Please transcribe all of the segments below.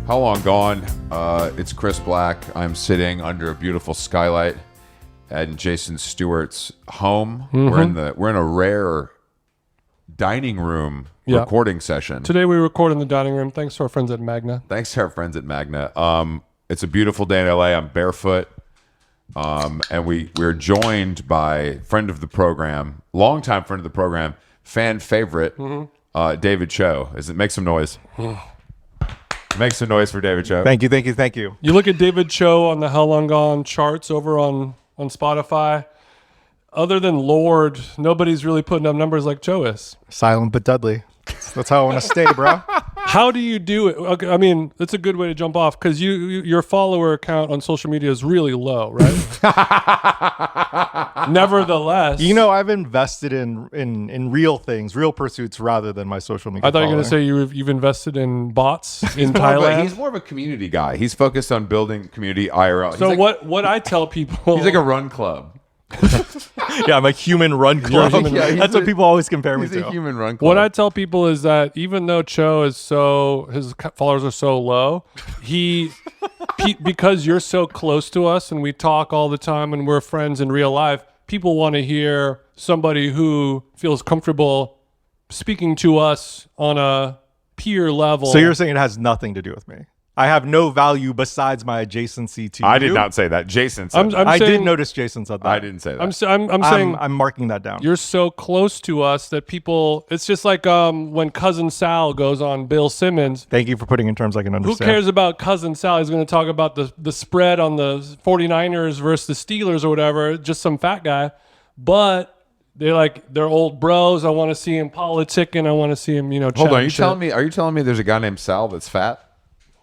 How Long Gone? It's Chris Black. I'm sitting under a beautiful skylight at Jason Stewart's home. We're in a rare dining room recording session. Today we record in the dining room. Thanks to our friends at Magna. Thanks to our friends at Magna. It's a beautiful day in LA. I'm barefoot. And we're joined by friend of the program, longtime friend of the program, fan favorite, David Cho. Make some noise. Make some noise for David Cho. Thank you. You look at David Cho on the How Long Gone charts over on Spotify. Other than Lord, nobody's really putting up numbers like Cho is. Silent but Dudley. That's how I want to stay, bro. How do you do it? Okay, I mean, it's a good way to jump off because your follower count on social media is really low, right? Nevertheless, I've invested in real things, real pursuits, rather than my social media. I thought you were going to say you've invested in bots in Thailand. He's more of a community guy. He's focused on building community IRL. So what I tell people, he's like a run club. Yeah, I'm a human run club. That's what people always compare me He's to. a human run club. What I tell people is that even though Cho is his followers are so low, because you're so close to us and we talk all the time and we're friends in real life, people want to hear somebody who feels comfortable speaking to us on a peer level. So you're saying it has nothing to do with me? I have no value besides my adjacency to you. I did not say that. Jason said that. I did notice Jason said that. I didn't say that. I'm saying I'm marking that down. you're so close to us that people. It's just like when Cousin Sal goes on Bill Simmons. Thank you for putting in terms I can Who understand. cares about Cousin Sal? He's going to talk about the spread on the 49ers versus the Steelers or whatever. Just some fat guy, but they're old bros. I want to see him politicking. I want to see him. Hold on. Are you telling me there's a guy named Sal that's fat?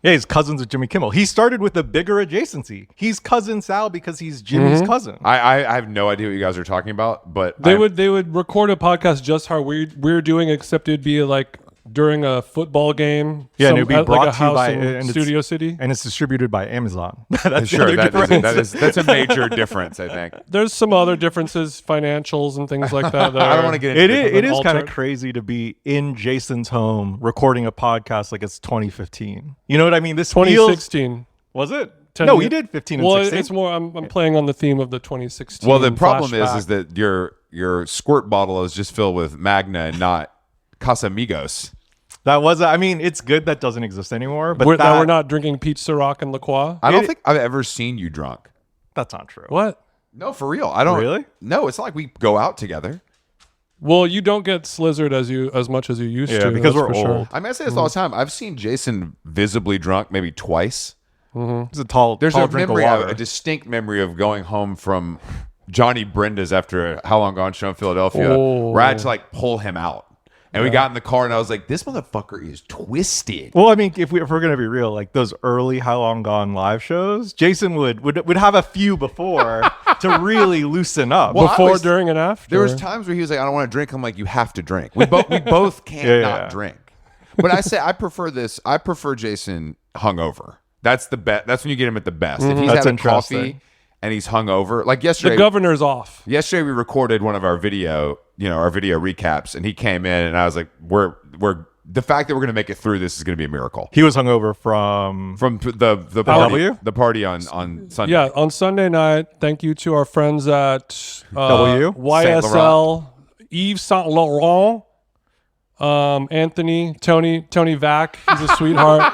Yeah, he's cousins with Jimmy Kimmel. He started with a bigger adjacency. He's cousin Sal because he's Jimmy's cousin. I have no idea what you guys are talking about, but They would record a podcast just how we're doing, except it'd be like during a football game. Yeah, and it'd be at brought like a to you house by in Studio City. And it's distributed by Amazon. That's sure the other difference. that's a major difference, I think. There's some other differences, financials and things like that. I don't want to get into It is kind of altered. crazy to be in Jason's home recording a podcast like it's 2015. You know what I mean? This feels... 2016. Was it? 10 No, years. we did 15 and Well, 16. it's more. I'm playing on the theme of the 2016. Well, the problem flashback. is that your squirt bottle is just filled with Magna and not Casamigos. That was... I mean, it's good that doesn't exist anymore, but That that, we're not drinking Peach Ciroc and La Croix. I don't think I've ever seen you drunk. That's not true. What? No, for real. I don't. Really? No, it's not like we go out together. Well, you don't get slizzard as much as you used Yeah, to. because that's we're for old. Sure. I mean, I say this all the time. I've seen Jason visibly drunk maybe twice. It's a tall There's tall a drink memory, of water. a distinct memory of going home from Johnny Brenda's after a How Long Gone show in Philadelphia, where I had to like pull him out. And we got in the car and I was like, this motherfucker is twisted. Well, I mean, if we're going to be real, like those early How Long Gone live shows, Jason would have a few before to really loosen up. Well, Before, during, and after. There was times where he was like, I don't want to drink. I'm like, you have to drink. We both can't not drink. But I prefer this. I prefer Jason hungover. That's the best. That's when you get him at the best. If he's That's having interesting. coffee and he's hungover, like the yesterday. governor's off. Yesterday we recorded one of our video recaps, and he came in, and I was like, "We're the fact that we're going to make it through this is going to be a miracle." He was hungover from The party on Sunday. Yeah, on Sunday night. Thank you to our friends at W? YSL, Yves Saint Laurent, Anthony, Tony Vac. He's a sweetheart.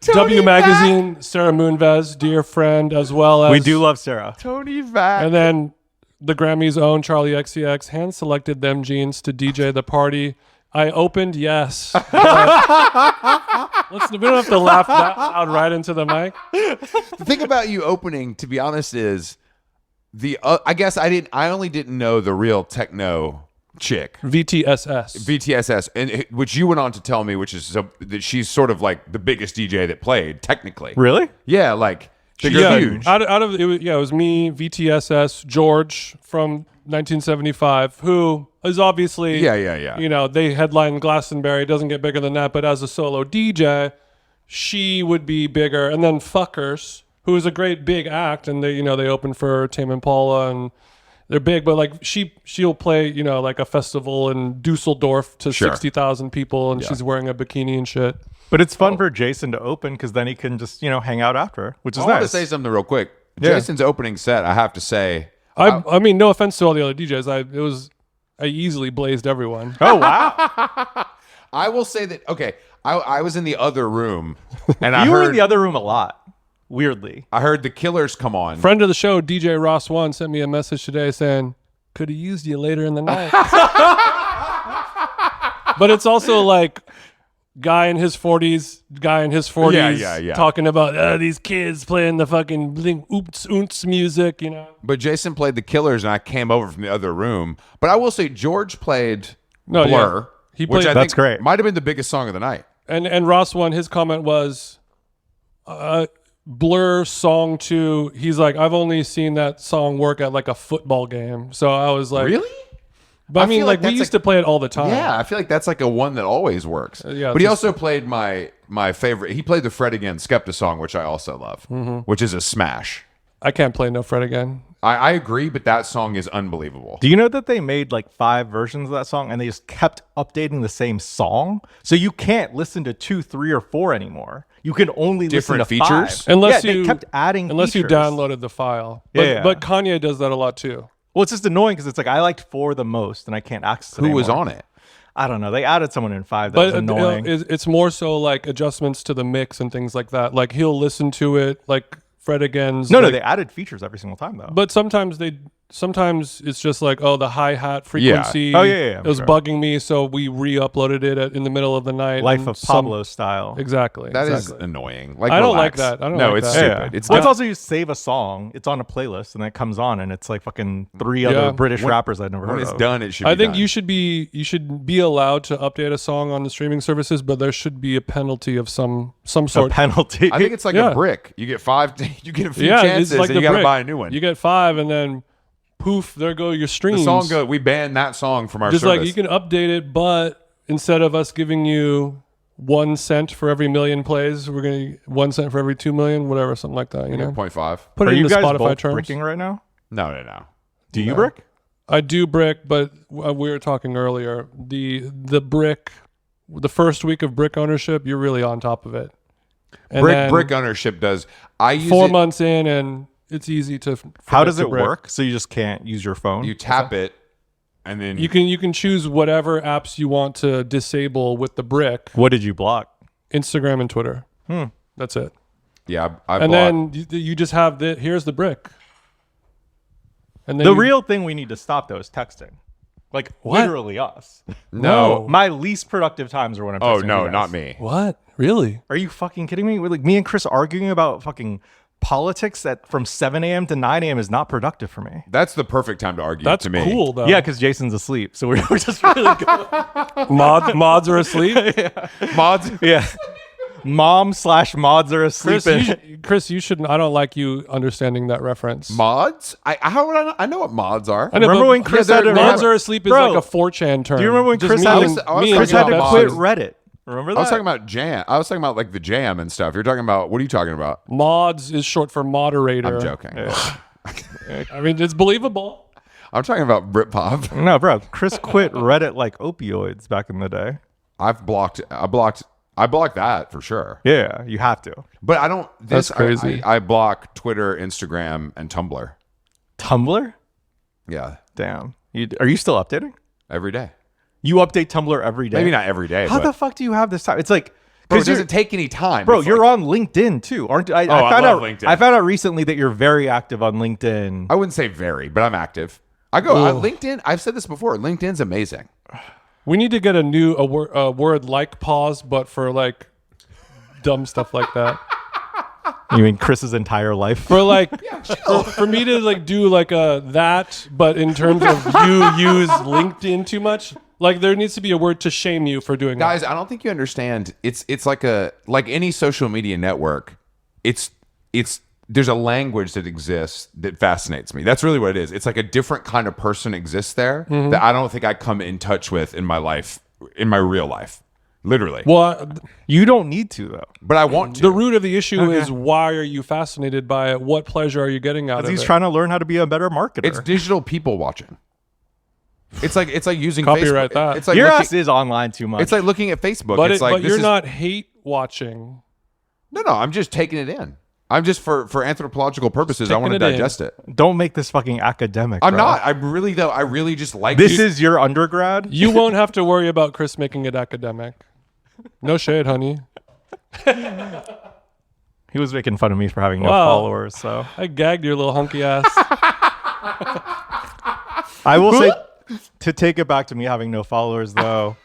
W Magazine, Sarah Moonves, dear friend, as well as We do love Sarah. Tony Vac. and then the Grammys' own Charlie XCX hand selected them jeans to DJ the party. I opened, yes. We don't have to laugh that loud right into the mic. The thing about you opening, to be honest, is I guess I only didn't know the real techno chick. VTSS. and which you went on to tell me, which is that she's sort of like the biggest DJ that played technically. Really? Yeah, like she's huge. Out of it was me, VTSS, George from 1975, who is obviously Yeah. They headline Glastonbury, doesn't get bigger than that, but as a solo DJ, she would be bigger. And then Fuckers, who is a great big act, and they open for Tame Impala and they're big, but like she'll play, like a festival in Dusseldorf to 60,000 people, and she's wearing a bikini and shit. But it's fun for Jason to open because then he can just, hang out after, which is I want to nice. say something real quick. Yeah. Jason's opening set, I have to say, I mean, no offense to all the other DJs. I easily blazed everyone. Oh, wow. I will say that, okay, I was in the other room, and I You were heard in the other room a lot, weirdly. I heard the Killers come on. Friend of the show, DJ Ross One, sent me a message today saying, could have used you later in the night. But it's also like guy in his 40s, Yeah. talking about these kids playing the fucking oonts music, But Jason played the Killers, and I came over from the other room. But I will say George played No, yeah. Blur, He which played- I That's think great. might have been the biggest song of the night. And Ross One, his comment was, Blur song 2. He's like, I've only seen that song work at like a football game. So I was like, Really? But I mean, feel like we that's used to play it all the time. Yeah, I feel like that's like a one that always works. yeah, but he it's also played my favorite. He played the Fred Again Skepta song, which I also love, which is a smash. I can't play No Fred Again. I agree, but that song is unbelievable. Do you know that they made like 5 versions of that song and they just kept updating the same song? So you can't listen to 2, 3, or 4 anymore. You can only Different listen to features? 5. Unless yeah, you they kept adding unless features. you downloaded the file. But, Yeah. but Kanye does that a lot too. Well, it's just annoying because it's like I liked 4 the most and I can't access it Who was anymore. on it? I don't know. They added someone in 5 that But was annoying. it's more so like adjustments to the mix and things like that. Like he'll listen to it like Fred Again's. no, like, they added features every single time though. But sometimes it's just like, oh, the hi-hat frequency Oh, yeah, it was sure. bugging me, so we re-uploaded it in the middle of the night. Life and of Pablo style. Exactly. That is exactly. annoying. Like, I don't like relax. that. I don't no, like it's that. stupid. Yeah. It's Well, it's dumb. also you save a song, it's on a playlist, and it comes on, and it's like fucking 3 Yeah. other British rappers I'd never when heard it's of. done, it should. Be I think done. you should be allowed to update a song on the streaming services, but there should be a penalty of some A sort. penalty. I think it's like Yeah. a brick. You get 5. You get a few Yeah, chances, it's like and the you got to brick. buy a new one. You get 5, and then poof, there go your the streams. song go. We banned that song from our Just service. like you can update it, but instead of us giving you 1 cent for every million plays, we're gonna 1 cent for every 2 million, whatever, something like that. You know, 0.5. put Are it you into guys Spotify both terms. bricking right now? No. Do you brick? I do brick, but we were talking earlier. The brick, the first week of brick ownership, you're really on top of it. And then Brick ownership does. I use 4 it. months in, and it's easy to. How forget does to it brick. work? So you just can't use your phone? You tap it, and then You can choose whatever apps you want to disable with the brick. What did you block? Instagram and Twitter. That's it. yeah. I And block- then you just have here's the brick. And then The you- real thing we need to stop though is texting. Like What? literally us. no. My least productive times are when I'm Oh texting no, you guys. not me. What? Really? Are you fucking kidding me? We're like me and Chris arguing about fucking politics from 7 a.m. to 9 a.m. is not productive for me. That's the perfect time to argue. That's to me. cool though. Yeah, because Jason's asleep. So we're just really good. mods are asleep. Mods. Yeah. Mom/mods are asleep. Chris, you shouldn't. I don't like you understanding that reference. Mods? How would I know? I know what mods are. I know, Remember but when Chris yeah, had to mods remember- are asleep is Bro, like a 4chan term. Do you remember when Just Chris me had and- to, I was me and Chris talking had to about quit mods. Reddit? Remember that? I was talking about jam. I was talking about like the jam and stuff. You're talking about what are you talking about? Mods is short for moderator. I'm joking. I mean, it's believable. I'm talking about Britpop. No, bro. Chris quit Reddit like opioids back in the day. I blocked that for sure. Yeah, you have to. But I don't. That's crazy. I block Twitter, Instagram, and Tumblr. Tumblr? Yeah, Damn. Are you still updating? every day. You update Tumblr every day. Maybe not every day. How but, the fuck do you have this time? It's like bro, it because doesn't take any time. bro, It's you're like- on LinkedIn too, aren't you? I I found love out. LinkedIn. I found out recently that you're very active on LinkedIn. I wouldn't say very, but I'm active. I go LinkedIn. I've said this before. LinkedIn's amazing. We need to get a word like pause, but for like dumb stuff like that. You mean Chris's entire life? For like for me to like do like a that, but in terms of you use LinkedIn too much, like there needs to be a word to shame you for doing Guys, I don't think you understand. It's like any social media network. It's there's a language that exists that fascinates me. That's really what it is. It's like a different kind of person exists there that I don't think I come in touch with in my life, in my real life, literally. that. Well, You don't need to though. But I want to. the root of the issue is why are you fascinated by it? What pleasure are you getting out of He's it? trying to learn how to be a better marketer. It's digital people watching. It's like using Copyright Facebook. that. It's like Your looking, ass is online too much. it's like looking at Facebook. but it's like but this you're is- not hate watching. No, I'm just taking it in. I'm just for anthropological purposes. I want to taking it in. digest it. Don't make this fucking academic. I'm bro. not. I really just like This is your undergrad. You won't have to worry about Chris making it academic. No shade, honey. He was making fun of me for having no Wow. followers. So I gagged your little hunky ass. I will say, to take it back to me having no followers, though,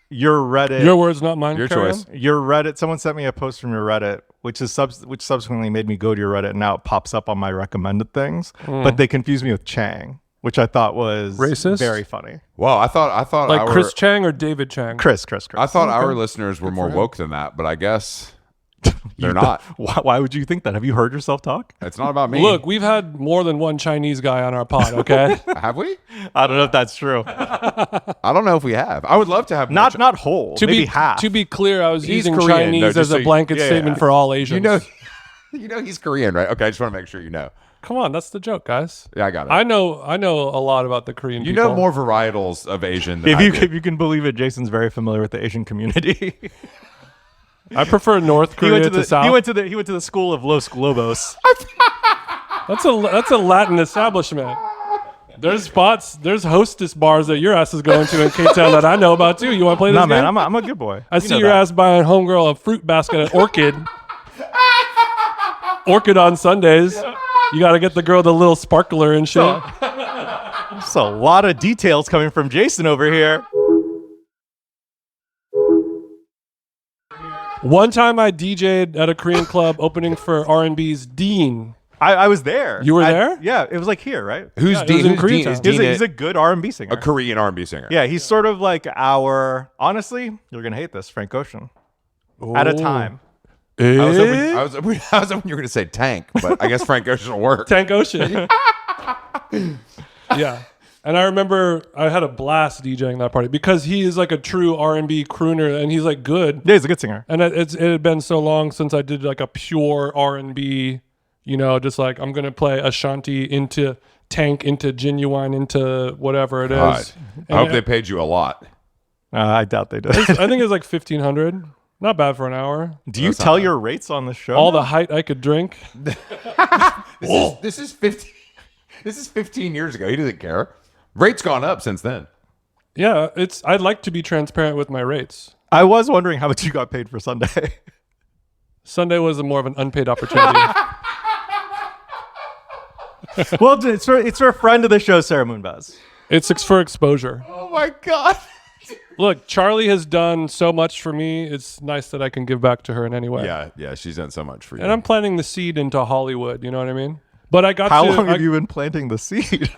your Reddit, Your words, not mine. Your Carry choice. on. your Reddit. Someone sent me a post from your Reddit, which subsequently made me go to your Reddit, and now it pops up on my recommended things. But they confused me with Chang, which I thought was Racist? very funny. Well, I thought Like our, Chris Chang or David Chang? Chris. I thought our listeners were more woke than that, but I guess they're not. Why would you think that? Have you heard yourself talk? It's not about me. Look, we've had more than one Chinese guy on our pod, okay? have we? I don't know if that's true. I don't know if we have. I would love to have more Not whole. Maybe half. To be clear, I was He's using Korean, Chinese though, as just a so blanket yeah, statement yeah. for all Asians. you know he's Korean, right? Okay, I just want to make sure you know. Come on, that's the joke, guys. Yeah, I got it. I know a lot about the Korean You people. know more varietals of Asian than if I you do. if you can believe it, Jason's very familiar with the Asian community. I prefer North Korea to South. he went to the school of Los Globos. That's a Latin establishment. There's hostess bars that your ass is going to in K-Town that I know about too. You want to play this Nah, game? man, I'm a good boy. I You see know your that. ass buying homegirl a fruit basket at Orchid. Orchid on Sundays. You got to get the girl the little sparkler and shit. There's a lot of details coming from Jason over here. One time I DJ'd at a Korean club opening for R&B's Dean. I was there. You were there? Yeah, it was like here, right? Who's Yeah, it Dean? was in Who's Dean? Koreatown. Is He's Dean a good R&B singer. a Korean R&B singer? Yeah, he's sort of like our. Honestly, you're gonna hate this, Frank Ocean. At a time. I was hoping you were going to say Tank, but I guess Frank Ocean will work. Tank Ocean. Yeah. And I remember I had a blast DJing that party because he is like a true R&B crooner and he's like good. Yeah, he's a good singer. And it had been so long since I did like a pure R&B, just like I'm going to play Ashanti into Tank, into Genuine, into whatever it is. God. I And hope they paid you a lot. I doubt they did. I think it was like 1,500. Not bad for an hour. Do you tell your rates on the show? All the height I could drink. This is 15. This is 15 years ago. He doesn't care. Rate's gone up since then. Yeah, I'd like to be transparent with my rates. I was wondering how much you got paid for Sunday. Sunday was more of an unpaid opportunity. Well, it's for a friend of the show, Sarah Moonbaz. It's for exposure. Oh my God. Look, Charlie has done so much for me. It's nice that I can give back to her in any way. Yeah, she's done so much for you. And I'm planting the seed into Hollywood. You know what I mean? But I got How to. long have you been planting the seed?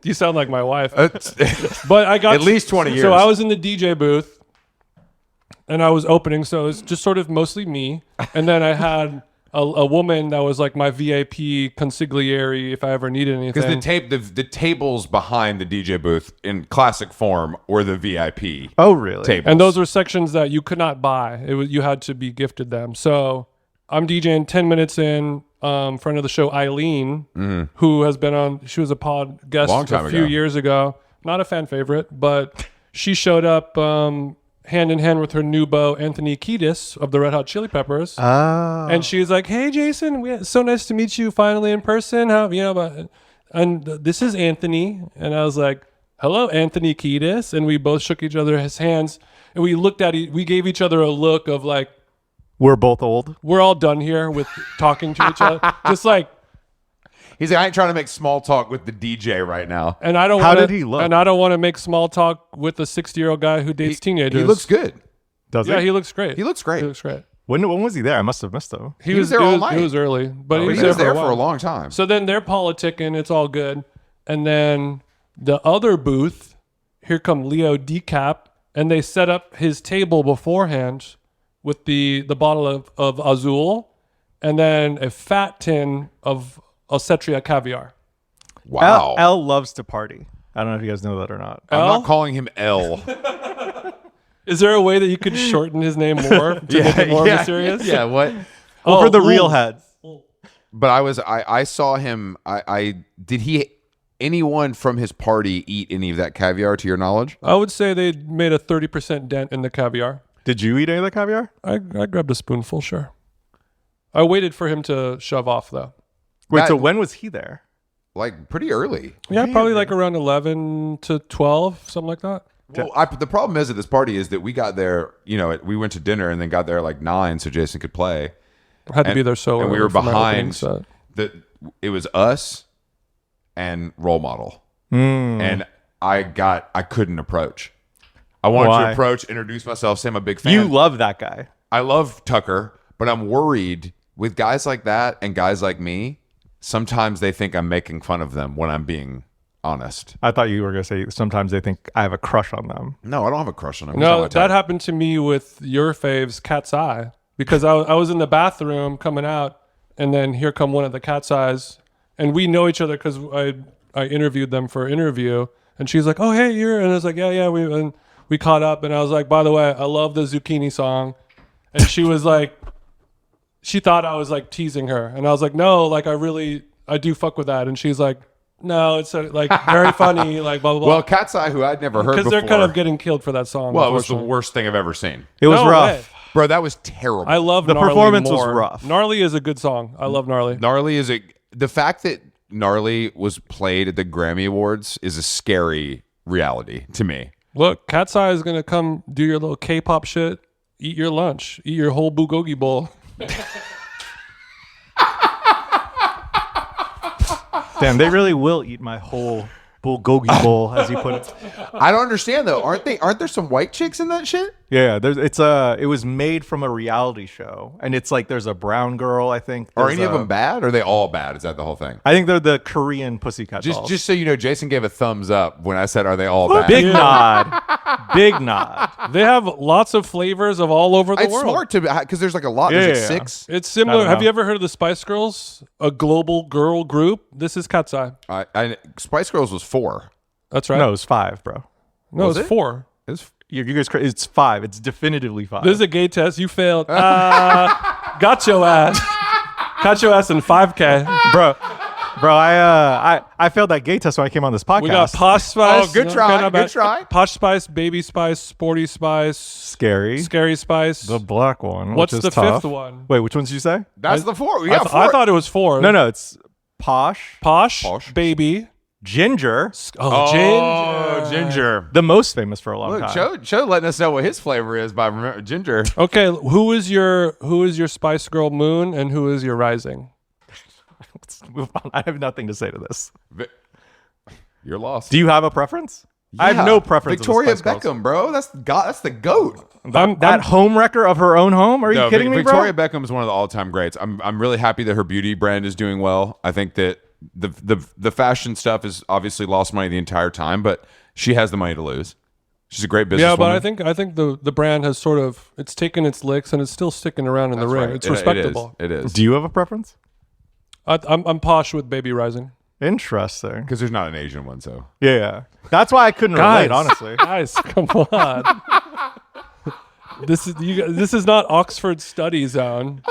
You sound like my wife. It's- But I got At least 20 years. So I was in the DJ booth, and I was opening. So it's just sort of mostly me, and then I had a woman that was like my VIP consigliere if I ever needed anything. Because the tables behind the DJ booth in classic form were the VIP Oh, really? tables. And those were sections that you could not buy. You had to be gifted them. So I'm DJing 10 minutes in. Friend of the show, Eileen, who has been on. She was a pod guest Long time a few ago. years ago. Not a fan favorite, but she showed up hand in hand with her new beau, Anthony Kiedis of the Red Hot Chili Peppers. Oh. And she was like, "Hey, Jason, so nice to meet you finally in person. And this is Anthony." And I was like, "Hello, Anthony Kiedis." And we both shook each other's hands, and we looked at we gave each other a look of like, We're both old. we're all done here with talking to each other. Just like, He's like, I ain't trying to make small talk with the DJ right now. and I don't. How wanna, did he look? And I don't want to make small talk with a 60-year-old guy who dates teenagers. He looks good. Does Yeah, he? he looks great. He looks great. He looks great. When was he there? I must have missed him. He was there all night. He was early, but he He was was there, there for for a a while. long time. So then they're politicking. It's all good. And then the other booth, here come Leo Decap, and they set up his table beforehand with the bottle of Azul and then a fat tin of Ossetria caviar. Wow. L loves to party. I don't know if you guys know that or not. I'm L? not calling him L. Is there a way that you could shorten his name more to make it more mysterious? Yeah, what? Well, Oh, for the ooh. real heads. But I saw him. Did anyone from his party eat any of that caviar to your knowledge? I would say they made a 30% dent in the caviar. Did you eat any of the caviar? I grabbed a spoonful, sure. I waited for him to shove off, though. Wait, That- so when was he there? Like pretty early. Yeah, probably like around 11 to 12, something like that. Well, the problem is at this party is that we got there, we went to dinner and then got there at like 9 so Jason could play. I had to be there so and we early were for my opening behind set. it was us and Role Model. Hmm. And I couldn't approach. I wanted Why? to approach, introduce myself, say I'm a big fan. You love that guy. I love Tucker, but I'm worried with guys like that and guys like me. Sometimes they think I'm making fun of them when I'm being honest. I thought you were going to say sometimes they think I have a crush on them. No, I don't have a crush on them. He's not No, my that type. happened to me with your faves, Cat's Eye, because I was in the bathroom coming out, and then here come one of the Cat's Eyes, and we know each other because I interviewed them for an interview, and she's like, "Oh, hey, you're," and I was like, "Yeah, we caught up," and I was like, "By the way, I love the Zucchini song," and she was like, she thought I was like teasing her, and I was like, "No, like I do fuck with that," and she's like, "No, it's like very funny, like blah blah blah." Well, Cat's Eye, who I'd never heard because before. they're kind of getting killed for that song. well, it was the unfortunately. worst thing I've ever seen. It was No rough. way. Bro, that was terrible. I love The Gnarly performance was more. rough. Gnarly is a good song. I love Gnarly. Gnarly is the fact that Gnarly was played at the Grammy Awards is a scary reality to me. Look, Cat's Eye is gonna come do your little K-pop shit. Eat your lunch. Eat your whole bulgogi bowl. Damn, they really will eat my whole bulgogi bowl, as you put it. I don't understand though. Aren't there some white chicks in that shit? Yeah, it was made from a reality show, and it's like there's a brown girl. I think. Are There's any of a- them bad? Or are they all bad? Is that the whole thing? I think they're the Korean Pussycat Dolls. Just so you know, Jason gave a thumbs up when I said, "Are they all bad?" big nod, big nod. They have lots of flavors of all over the It's world. smart to because there's like a lot. There's Yeah. like 6. It's I similar. don't Have know. you ever heard of the Spice Girls? A global girl group. This is Cat's Eye. Spice Girls was 4. That's right. No, it's 5, bro. No, Was it's it? 4. It's You guys, it's 5. It's definitively 5. This is a gay test. You failed. Got your ass. Got your ass in 5K. bro. I failed that gay test when I came on this podcast. We got Posh Spice. Oh, good try, not good bad. try. Posh Spice, Baby Spice, Sporty Spice, Scary, Scary Spice. the black one. What's which is the tough. 5th one? Wait, which ones did you say? that's the 4. We I, got th- I 4. thought it was 4. No, it's Posh, Posh, Posh. Baby. Ginger, Oh, Oh, Ginger. Ginger. the most famous for a long Look, time. Joe letting us know what his flavor is by Ginger. Okay, who is your Spice Girl Moon and who is your Rising? Let's move on. I have nothing to say to this. You're lost. Do you have a preference? I have no preference. of the Victoria Spice Girls. Beckham, bro. That's the goat. That home wrecker of her own home? Are you No, kidding me, Victoria bro? Beckham is one of the all-time greats. I'm really happy that her beauty brand is doing well. I think that the fashion stuff has obviously lost money the entire time, but she has the money to lose. She's a great businesswoman. Yeah, but I think the brand has sort of it's taken its licks and it's still sticking around in the ring. Right. It's respectable. It is. Do you have a preference? I'm posh with Baby Rising. Interesting. Because there's not an Asian one, so Yeah. That's why I couldn't relate, honestly. Guys, come on. This is not Oxford Study Zone.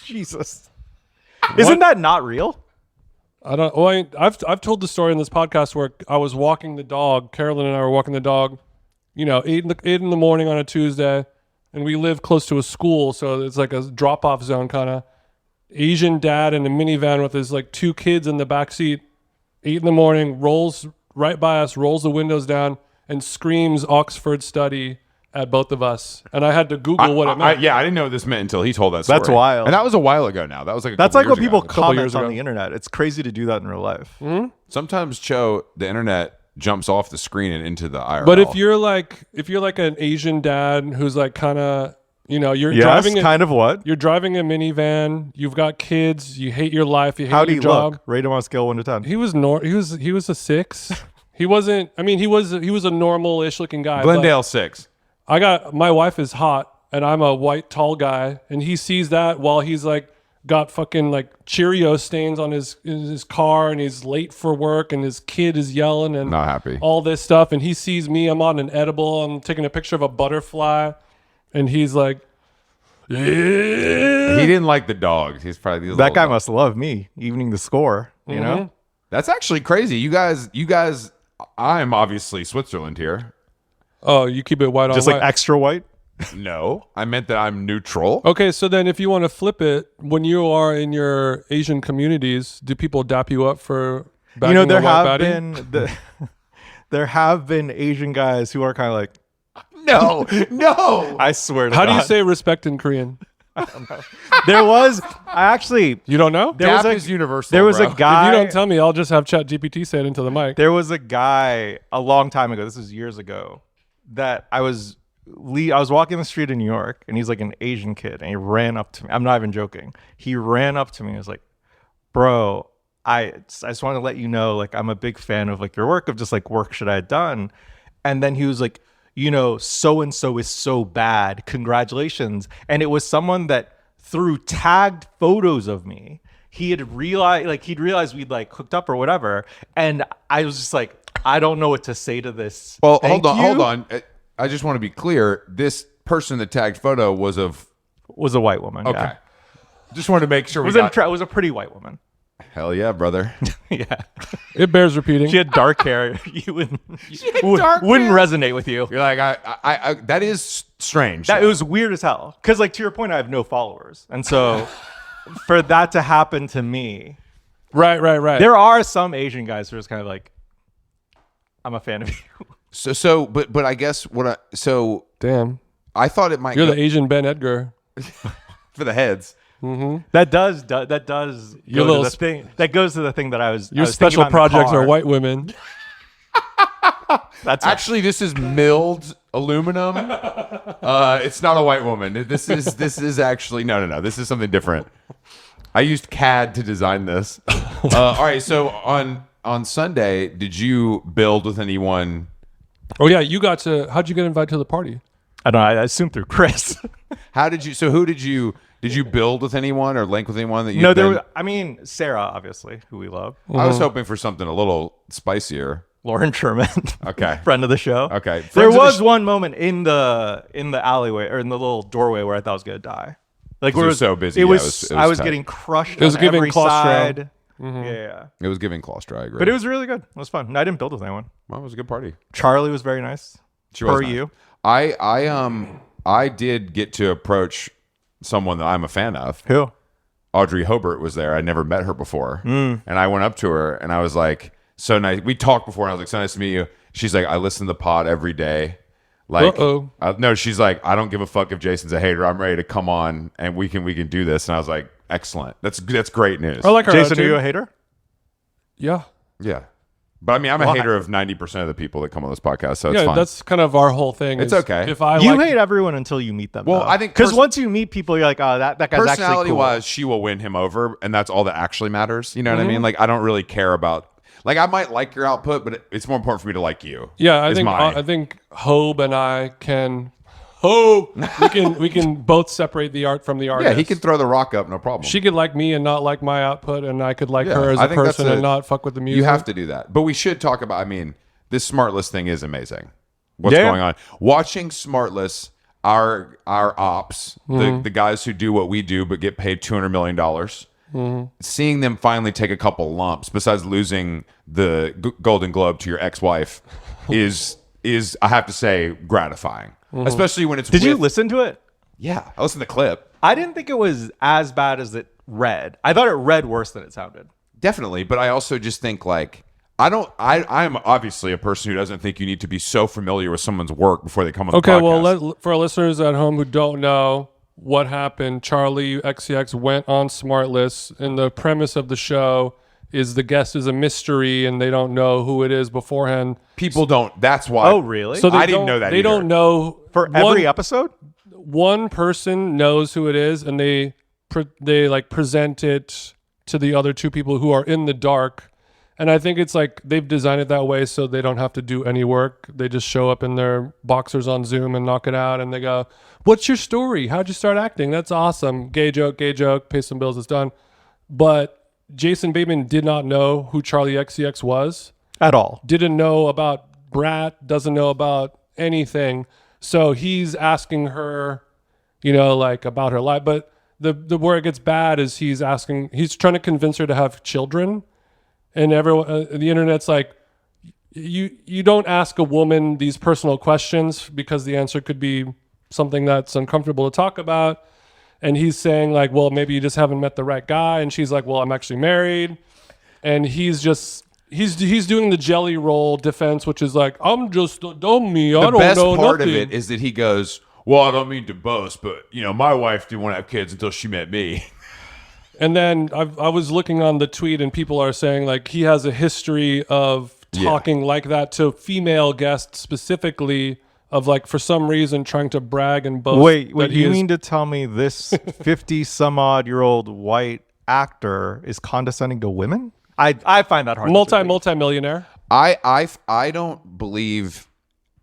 Jesus. Isn't that not real? I don't. Well, I've told the story in this podcast where I was walking the dog. Carolyn and I were walking the dog. 8 in the morning on a Tuesday, and we live close to a school, so it's like a drop-off zone kind of. Asian dad in a minivan with his like 2 kids in the back seat. 8 in the morning, rolls right by us, rolls the windows down, and screams Oxford Study at both of us. And I had to Google what it meant. I didn't know what this meant until he told that story. That's wild. And that was a while ago now. That was like That's couple like what years people ago. comment years on ago. the internet. It's crazy to do that in real life. Sometimes, Cho, the internet jumps off the screen and into the IRL. But if you're like an Asian dad who's like kind of, you're Yes, driving kind of what? You're driving a minivan. You've got kids. You hate your life. You hate How do your you job. look? Rate him on a scale of 1 to 10. He was he was a 6. He wasn't. I mean, he was a normal-ish looking guy. but Glendale 6. my wife is hot, and I'm a white tall guy, and he sees that while he's like got fucking like Cheerio stains on his car, and he's late for work, and his kid is yelling and Not happy. all this stuff, and he sees me. I'm on an edible. I'm taking a picture of a butterfly, and he's like. He didn't like the dogs. He's probably these That little guy dogs. must love me, evening the score, you know? That's actually crazy. You guys. I'm obviously Switzerland here. Oh, you keep it white on Just white. like extra white. No, I meant that I'm neutral. Okay, so then if you want to flip it, when you are in your Asian communities, do people dap you up for bagging You know, a white baddie? there have been Asian guys who are kind of like, No, no. I swear to How do you God. say respect in Korean? There was, I actually, You don't know? there was Dap a, is universal. there was bro. a guy. If you don't tell me, I'll just have ChatGPT say it into the mic. There was a guy a long time ago. This was years ago. That I was walking the street in New York, and he's like an Asian kid, and he ran up to me. I'm not even joking. He ran up to me and was like, "Bro, I just want to let you know, like, I'm a big fan of like your work, of just like work shit I had done." And then he was like, "You know, so and so is so bad. Congratulations!" And it was someone that through tagged photos of me, he'd realized we'd like hooked up or whatever, and I was just like, I don't know what to say to this. Well, Thank hold you. on. I just want to be clear. This person that tagged photo was of. Was a white woman. Okay. Yeah. Just wanted to make sure It we was, got. it was a pretty white woman. Hell yeah, brother. Yeah. It bears repeating. She had dark hair. You wouldn't dark wouldn't hair? resonate with you. You're like, I that is strange. It was weird as hell. Because, like, to your point, I have no followers, and so for that to happen to me, Right. there are some Asian guys who are just kind of like, I'm a fan of you. But I guess Damn. I thought it might You're go the Asian Ben Edgar. for the heads. That does Your go to little the thing. That goes to the thing that I was. Your I was thinking special about in the projects car. are white women. That's Actually, this is milled aluminum. It's not a white woman. This is actually no. This is something different. I used CAD to design this. All right. So on Sunday, did you build with anyone? Oh yeah, how'd you get invited to the party? I don't know. I assume through Chris. How did you? So who did you build with anyone or link with anyone that you? No, there was. I mean, Sarah, obviously, who we love. I was hoping for something a little spicier. Lauren Sherman. Okay. Friend of the show. Okay. There Friends of the was one moment in the alleyway or in the little doorway where I thought I was gonna die. Like It was so busy. It Yeah, was. it was I was tight. getting crushed. It was on giving every claustro. side. Yeah. It was giving claustro. I agree. But it was really good. It was fun. And I didn't build with anyone. Well, it was a good party. Charlie was very nice. She was Per nice. you. I did get to approach someone that I'm a fan of. Who? Audrey Hobart was there. I'd never met her before. And I went up to her and I was like, so nice. We talked before and I was like, so nice to meet you. She's like, I listen to the pod every day. Like, no, she's like, I don't give a fuck if Jason's a hater. I'm ready to come on and we can do this. And I was like, excellent. That's great news. I like her Jason, are attitude. you a hater? Yeah. Yeah. But I mean, I'm a Well, hater of 90% of the people that come on this podcast. So it's Yeah, fine. that's kind of our whole thing. It's is okay. If I You like, hate everyone until you meet them. Well, though. I think because once you meet people, you're like, oh, that guy's actually Personality cool. wise, she will win him over, and that's all that actually matters. You know what Mm-hmm. I mean? Like, I don't really care about. Like, I might like your output, but it's more important for me to like you. yeah, is I think Hobe and I can. we can both separate the art from the artist. Yeah, he can throw the rock up, no problem. She could like me and not like my output, and I could like Yeah, her as I a think that's person and not fuck with the music. You have to do that. But we should talk about. I mean, this Smartless thing is amazing. What's Yeah. going on? Watching Smartless, our ops, the guys who do what we do but get paid $200 million. Seeing them finally take a couple lumps, besides losing the Golden Globe to your ex-wife, is I have to say gratifying, especially when it's. Did you with- listen to it? Yeah, I listened to the clip. I didn't think it was as bad as it read. I thought it read worse than it sounded. Definitely, but I also just think like I'm obviously a person who doesn't think you need to be so familiar with someone's work before they come on the Okay, podcast. well, for our listeners at home who don't know what happened, Charlie XCX went on Smartless, and the premise of the show is the guest is a mystery, and they don't know who it is beforehand. People don't. That's why. Oh, really? So they I didn't don't- know that They either. don't know For every episode? one person knows who it is, and they like present it to the other two people who are in the dark. And I think it's like they've designed it that way so they don't have to do any work. They just show up in their boxers on Zoom and knock it out. And they go, "What's your story? How'd you start acting? That's awesome. Gay joke, pay some bills, it's done." But Jason Bateman did not know who Charlie XCX was. At all. Didn't know about Brat, doesn't know about anything. So he's asking her, like about her life. But the where it gets bad is he's trying to convince her to have children. And everyone, the internet's like, you don't ask a woman these personal questions because the answer could be something that's uncomfortable to talk about. And he's saying like, well, maybe you just haven't met the right guy. And she's like, well, I'm actually married. And he's doing the jelly roll defense, which is like, I'm just a dummy. I The don't best know part nothing. of it is that he goes, well, I don't mean to boast, but my wife didn't want to have kids until she met me. And then I was looking on the tweet, and people are saying like he has a history of talking like that to female guests specifically, of like for some reason trying to brag and boast. Wait, that he you is- mean to tell me this 50-some-odd-year-old white actor is condescending to women? I find that hard. to believe. multi-millionaire? I don't believe.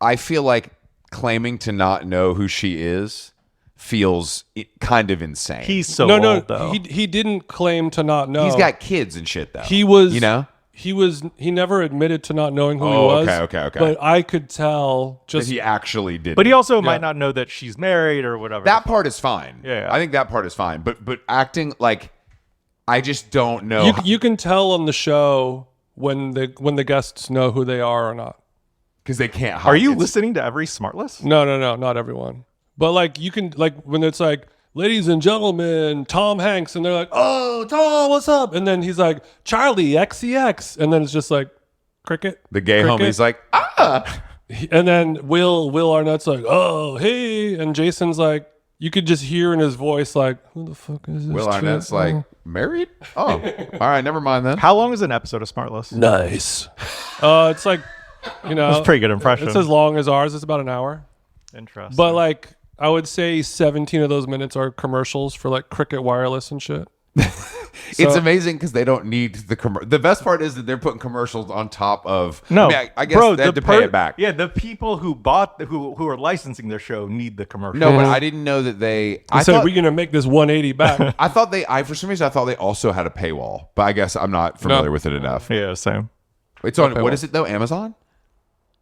I feel like claiming to not know who she is feels kind of insane. He's so No, old, though. he didn't claim to not know. He's got kids and shit though. He was, he never admitted to not knowing who he Oh, was. okay. But I could tell that just he actually did. But he also might not know that she's married or whatever. that part is fine. Yeah. I think that part is fine. But acting like I just don't know. you can tell on the show when the guests know who they are or not. Because they can't hide. Are you It's- listening to every Smartless? No, not everyone. But like you can like when it's like, ladies and gentlemen, Tom Hanks, and they're like, oh, Tom, what's up? And then he's like, Charlie, XCX, and then it's just like, cricket. The gay Cricket. homie's like, And then Will Arnett's like, oh, hey, and Jason's like, you could just hear in his voice like, who the fuck is this? Will chick? Arnett's like, married? Oh, all right, never mind then. How long is an episode of Smartless? Nice. It's like, That's a pretty good impression. it's as long as ours. It's about an hour. Interesting. But like, I would say 17 of those minutes are commercials for like Cricket Wireless and shit. It's amazing because they don't need the commercial. The best part is that they're putting commercials on top of. no, I mean, I guess bro, they have to pay it back. Yeah, the people who bought who are licensing their show need the commercial. No, but I didn't know that they. I I said thought, we're gonna make this 180 back. I thought they. For some reason, I thought they also had a paywall, but I guess I'm not familiar No. with it enough. Yeah, same. It's on. paywall. What is it though? Amazon.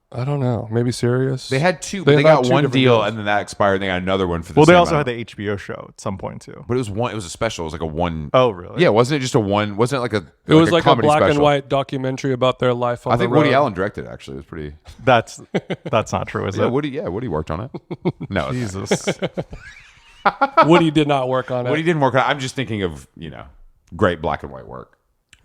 I don't know. Maybe Sirius. They had two. But they They've had got two one different deal, deals. and then that expired. And they got another one for the. Well, they same also amount. had the HBO show at some point too. But it was one. It was a special. It was like a one. Oh, really? Yeah, wasn't it just a one? Wasn't it like a? It was like a comedy black and special? white documentary about their life on I think the road. Woody Allen directed it. Actually, it was pretty. That's not true, is Yeah, it? Woody worked on it. No, it's not. Jesus. Woody did not work on it. Woody didn't work on it. I'm just thinking of great black and white work.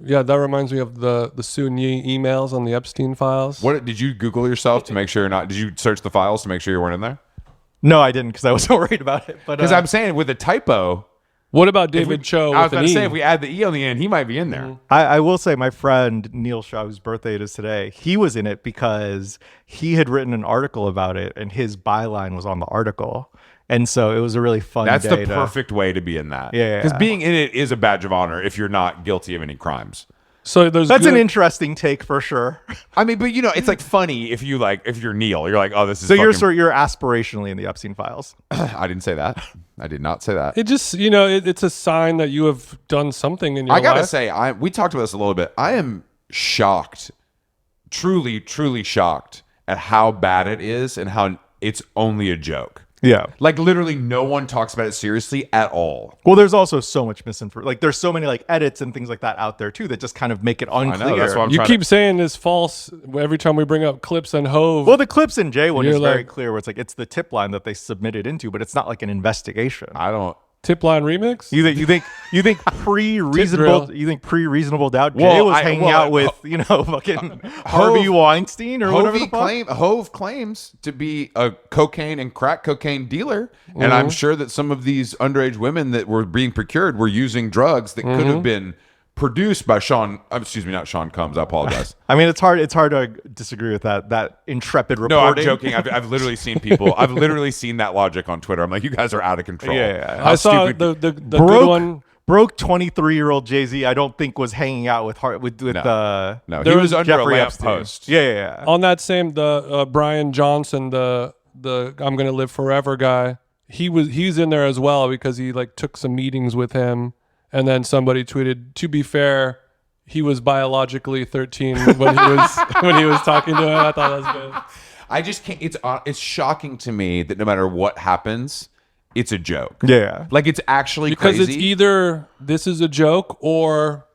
Yeah, that reminds me of the Soon Yi emails on the Epstein files. What did you Google yourself to make sure you're not? Did you search the files to make sure you weren't in there? No, I didn't because I was so worried about it. But Because I'm saying with a typo. What about David Cho I was with about an to E? say if we add the E on the end, he might be in there. I will say my friend Neil Shaw, whose birthday it is today, he was in it because he had written an article about it and his byline was on the article. And so it was a really fun That's day the perfect way to be in that. Yeah. Because being in it is a badge of honor if you're not guilty of any crimes. So there's That's good, an interesting take for sure. I mean, but it's like funny if you're Neil, you're like, oh, this is. So you're fucking- you're aspirationally in the Epstein files. I didn't say that. I did not say that. It just it's a sign that you have done something in your I gotta life. say, we talked about this a little bit. I am shocked, truly, truly shocked at how bad it is and how it's only a joke. Yeah. Like literally, no one talks about it seriously at all. Well, there's also so much misinformation. Like there's so many like edits and things like that out there too that just kind of make it unclear. that's what I'm You trying keep saying it's false every time we bring up clips and Hove. Well, the clips in Jay one You're is very like- clear where it's like it's the tip line that they submitted into, but it's not like an investigation. I don't. Tip line remix? You think pre-reasonable doubt Jay Well, was I- hanging well, out with fucking Harvey Weinstein or whatever the fuck? Hove claims to be a cocaine and crack cocaine dealer, and I'm sure that some of these underage women that were being procured were using drugs that could have been produced by not Sean Combs. I apologize. I mean, it's hard to disagree with that intrepid No, I'm reporting. joking. I've literally seen people. I've literally seen that logic on Twitter. I'm like, you guys are out of control. Yeah. How I saw stupid- the good one. Broke 23-year-old Jay-Z, I don't think was hanging out with No, there he was under a Jeffrey Epstein. lamppost. Yeah. On that same Brian Johnson, the I'm gonna live forever guy. He's in there as well because he like took some meetings with him, and then somebody tweeted, to be fair, he was biologically 13 when he was talking to him. I thought that was good. I just can't. It's shocking to me that no matter what happens, it's a joke. Yeah. Like it's actually Because crazy. it's either this is a joke or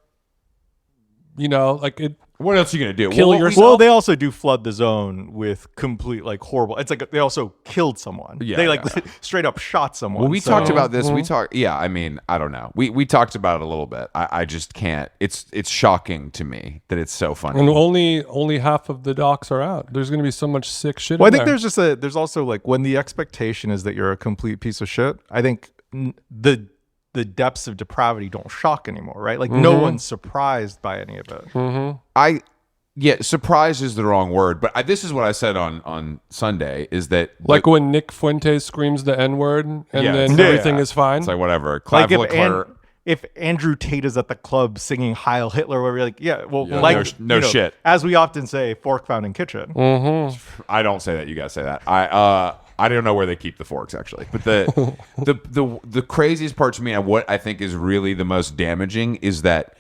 like What else are you gonna do? Kill Well, yourself? Well, they also do flood the zone with complete like horrible. It's like they also killed someone. Yeah, they like yeah. straight up shot someone. Well, we So- talked about this. We talked. Yeah, I mean, I don't know. We talked about it a little bit. I just can't. It's shocking to me that it's so funny. And only half of the docs are out. There's going to be so much sick shit. Well, I in think there. there's also like when the expectation is that you're a complete piece of shit. I think the depths of depravity don't shock anymore, right? Like no one's surprised by any of it. Surprise is the wrong word, but this is what I said on Sunday is that like when Nick Fuentes screams the N word and Yeah, then it's- everything yeah. is fine. it's like whatever. Like Clive if, Leclerc. if Andrew Tate is at the club singing Heil Hitler, where we're like, yeah, well, Yeah, like no shit. as we often say, fork found in kitchen. I don't say that. You guys say that. I don't know where they keep the forks actually. But the craziest part to me and what I think is really the most damaging is that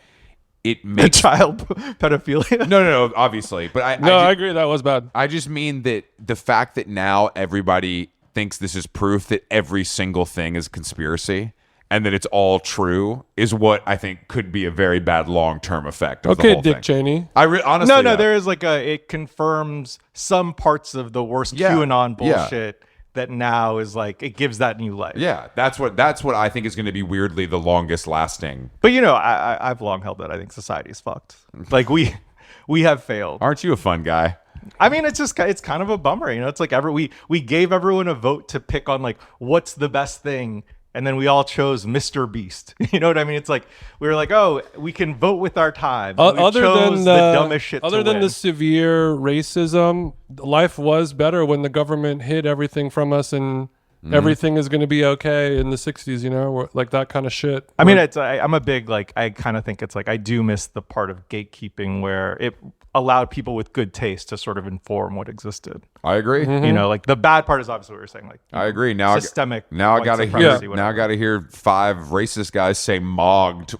it makes Child pedophilia. no, obviously. But I agree. That was bad. I just mean that the fact that now everybody thinks this is proof that every single thing is conspiracy and that it's all true is what I think could be a very bad long-term effect of the Okay, whole Dick thing. Cheney. Honestly, No, though, there is like it confirms some parts of the worst Yeah. QAnon Yeah. bullshit that now is like it gives that new life. Yeah, that's what I think is going to be weirdly the longest lasting. But you know, I've long held that I think society is fucked. Like we have failed. Aren't you a fun guy? I mean, it's kind of a bummer, you know. It's like we gave everyone a vote to pick on like what's the best thing, and then we all chose Mr. Beast. You know what I mean? It's like we were like, oh, we can vote with our time. We Other chose than the dumbest shit. other to than win. the severe racism, life was better when the government hid everything from us and everything is going to be okay in the 60s, you know, like that kind of shit. I mean, I'm a big like. I kind of think it's like I do miss the part of gatekeeping where it allowed people with good taste to sort of inform what existed. I agree. You know, like the bad part is obviously what we're saying. Like I agree. Now systemic. Now I white gotta supremacy, hear. whatever. Now I gotta hear 5 racist guys say "mogged"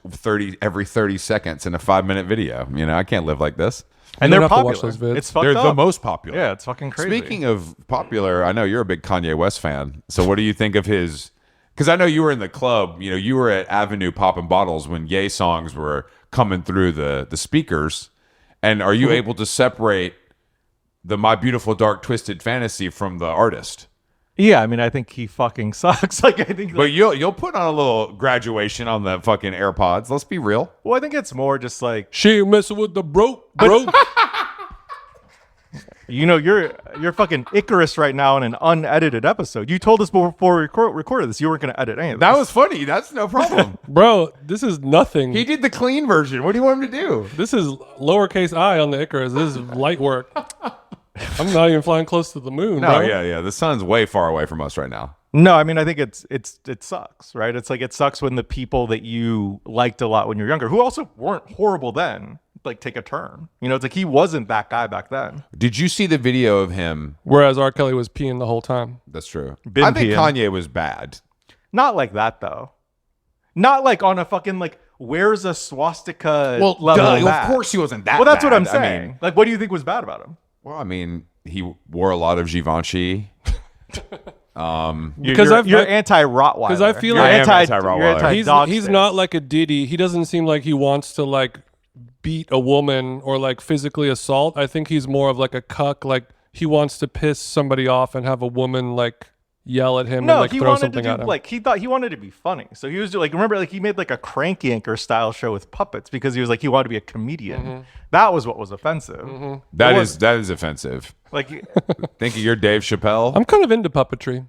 every 30 seconds in a 5-minute video. You know, I can't live like this. And You they're don't have to watch popular. those vids. It's fucked They're up. the most popular. Yeah, it's fucking crazy. Speaking of popular, I know you're a big Kanye West fan. So what do you think of his? Because I know you were in the club. You know, you were at Avenue popping bottles when Ye songs were coming through the speakers. And are you able to separate the My Beautiful Dark Twisted Fantasy from the artist? Yeah, I mean, I think he fucking sucks. Like, I think. But you'll put on a little graduation on the fucking AirPods. Let's be real. Well, I think it's more just like She messing with the bro. you know, you're fucking Icarus right now in an unedited episode. You told us before we recorded this you weren't going to edit any of this. That was funny. That's no problem. Bro, this is nothing. He did the clean version. What do you want him to do? This is lowercase I on the Icarus. This is light work. I'm not even flying close to the moon, No, bro. yeah. The sun's way far away from us right now. No, I mean, I think it sucks, right? It's like it sucks when the people that you liked a lot when you were younger, who also weren't horrible then, like take a turn. You know, it's like he wasn't that guy back then. Did you see the video of him? Whereas R. Kelly was peeing the whole time. That's true. Been I think peeing. Kanye was bad. Not like that though. Not like on a fucking like where's a swastika level duh, bad. of course he wasn't that. Well, that's what bad. I'm saying. I mean, Like, what do you think was bad about him? well, I mean, he wore a lot of Givenchy. Because you're I've- anti-Rottweiler. Because I feel You're like- I am anti anti-Rottweiler. you're anti- he's dog he's stance. not like a Diddy. He doesn't seem like he wants to like beat a woman or like physically assault. I think he's more of like a cuck. Like he wants to piss somebody off and have a woman like yell at him No, and like he throw wanted to something do at him. like he thought he wanted to be funny. So he was like, remember, like he made like a Crank Yanker style show with puppets because he was like he wanted to be a comedian. Mm-hmm. That was what was offensive. that is offensive. Like, Think of your Dave Chappelle. I'm kind of into puppetry.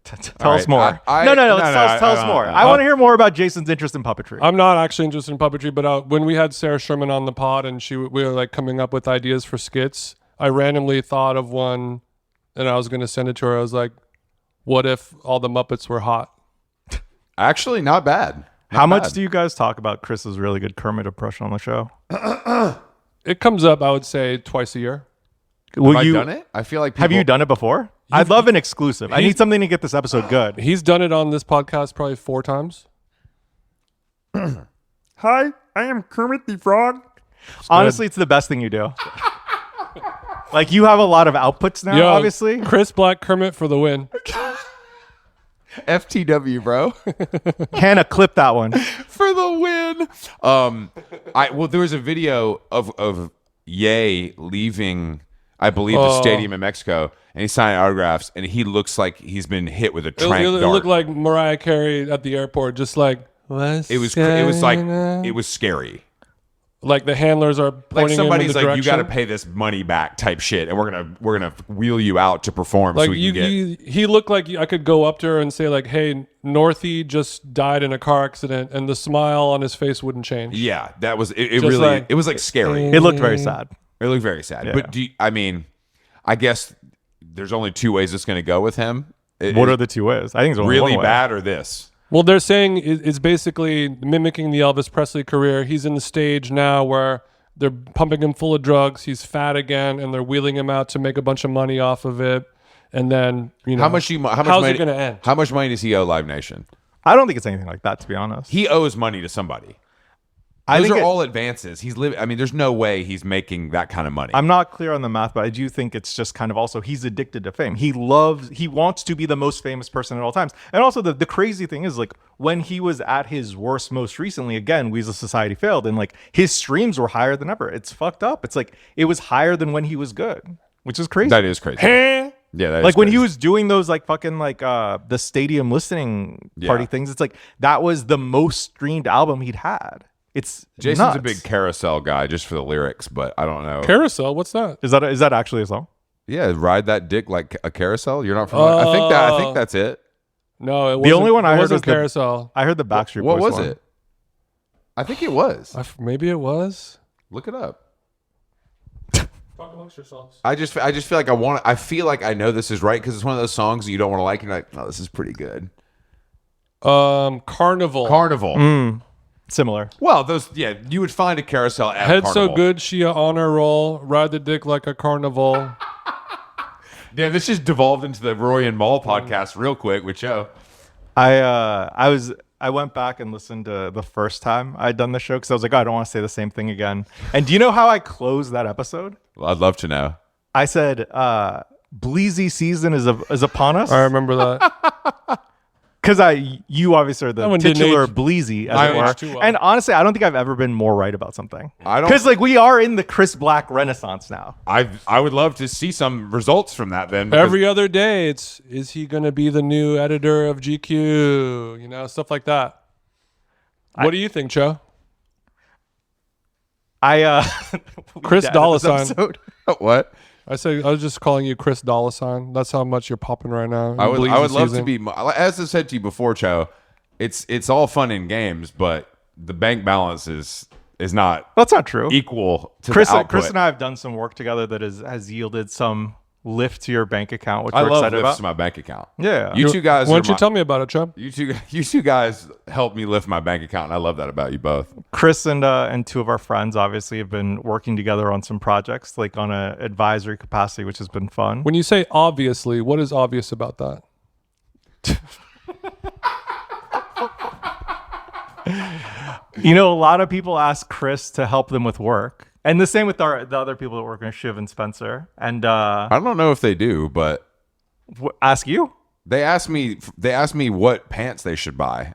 tell us right, more. I- no, no, tell us more. I want to hear more about Jason's interest in puppetry. I'm not actually interested in puppetry, but when we had Sarah Sherman on the pod and we were like coming up with ideas for skits, I randomly thought of one and I was going to send it to her. I was like, what if all the Muppets were hot? Actually, not bad. How much do you guys talk about Chris's really good Kermit impression on the show? It comes up, I would say, twice a year. Will Have you I done it? I feel like Have you people- done it before? I'd love an exclusive. I need something to get this episode good. He's done it on this podcast probably 4 times. Hi, I am Kermit the Frog. Honestly, it's the best thing you do. Like you have a lot of outputs now, Yo, obviously. Chris Black Kermit for the win. FTW, bro. Hannah, clip that one. For the win. There was a video of Ye leaving, I believe, the stadium in Mexico, and he's signing autographs, and he looks like he's been hit with a trank It dart. looked like Mariah Carey at the airport, just like it was scary. like the handlers are Like pointing somebody's him in the like, you got to direction. pay this money back type shit, and we're gonna wheel you out to perform Like so we can get. he looked like I could go up to her and say like, "Hey, Northie just died in a car accident," and the smile on his face wouldn't change. Yeah, that was it. It Just really, like- it was like scary. It looked very sad. It looked very sad. Yeah. But I guess there's only two ways it's going to go with him. What are the two ways? I think it's only really one way. bad or this? Well, they're saying it's basically mimicking the Elvis Presley career. He's in the stage now where they're pumping him full of drugs. He's fat again, and they're wheeling him out to make a bunch of money off of it. And then How much how's money, it going to end? How much money does he owe Live Nation? I don't think it's anything like that, to be honest. He owes money to somebody. I Those think are all advances. He's living. I mean, there's no way he's making that kind of money. I'm not clear on the math, but I do think it's just kind of also he's addicted to fame. He wants to be the most famous person at all times. And also the crazy thing is like when he was at his worst most recently, again, Weasel Society failed and like his streams were higher than ever. It's fucked up. It's like it was higher than when he was good, which is crazy. That is crazy. Yeah, that Like is when he crazy. was doing those like fucking like the stadium listening party Yeah. things, it's like that was the most streamed album he'd had. It's Jason's nuts. a big carousel guy just for the lyrics, but I don't know. Carousel, what's that? Is that actually a song? Yeah, ride that dick like a carousel. You're not familiar. I think that's it. No, it wasn't. only one I it heard wasn't was the- Carousel. I heard the Backstreet What Boys was one. it? I think it was. Maybe it was. Look it up. Talk amongst yourselves. I just feel like I feel like I know this is right because it's one of those songs you don't want to like. You're like, oh, this is pretty good. Carnival. Carnival. Similar. Well, you would find a carousel at Head Carnival. so good, she a honor roll. Ride the dick like a carnival. Yeah, this just devolved into the Roy and Maul podcast real quick with Joe. I went back and listened to the first time I'd done the show because I was like, oh, I don't want to say the same thing again. And do you know how I closed that episode? Well, I'd love to know. I said, Bleezy season is upon us. I remember that. Because you obviously are the That one didn't titular age- Bleezy, as I it were. aged too well. And honestly, I don't think I've ever been more right about something. I don't- Because like we are in the Chris Black renaissance now. I would love to see some results from that then. because- Every other day, is he going to be the new editor of GQ? You know, stuff like that. What do you think, Joe? Chris Yeah, Dollar this Sign. episode. What? I was just calling you Chris Dollar Sign. That's how much you're popping right now. I would Bleezy love season. to be, as I said to you before, Joe. It's all fun and games, but the bank balance is not That's not true. equal to Chris the output. and I have done some work together that has yielded some lift to your bank account, which I we're love excited lifts about. to my bank account. Yeah. You two guys. Why are don't you my- tell me about it, Chubb? You two guys helped me lift my bank account, and I love that about you both. Chris and two of our friends obviously have been working together on some projects, like on a advisory capacity, which has been fun. When you say obviously, what is obvious about that? You know, a lot of people ask Chris to help them with work, and the same with the other people that work with Shiv and Spencer, and I don't know if they do, but ask you. they asked me what pants they should buy.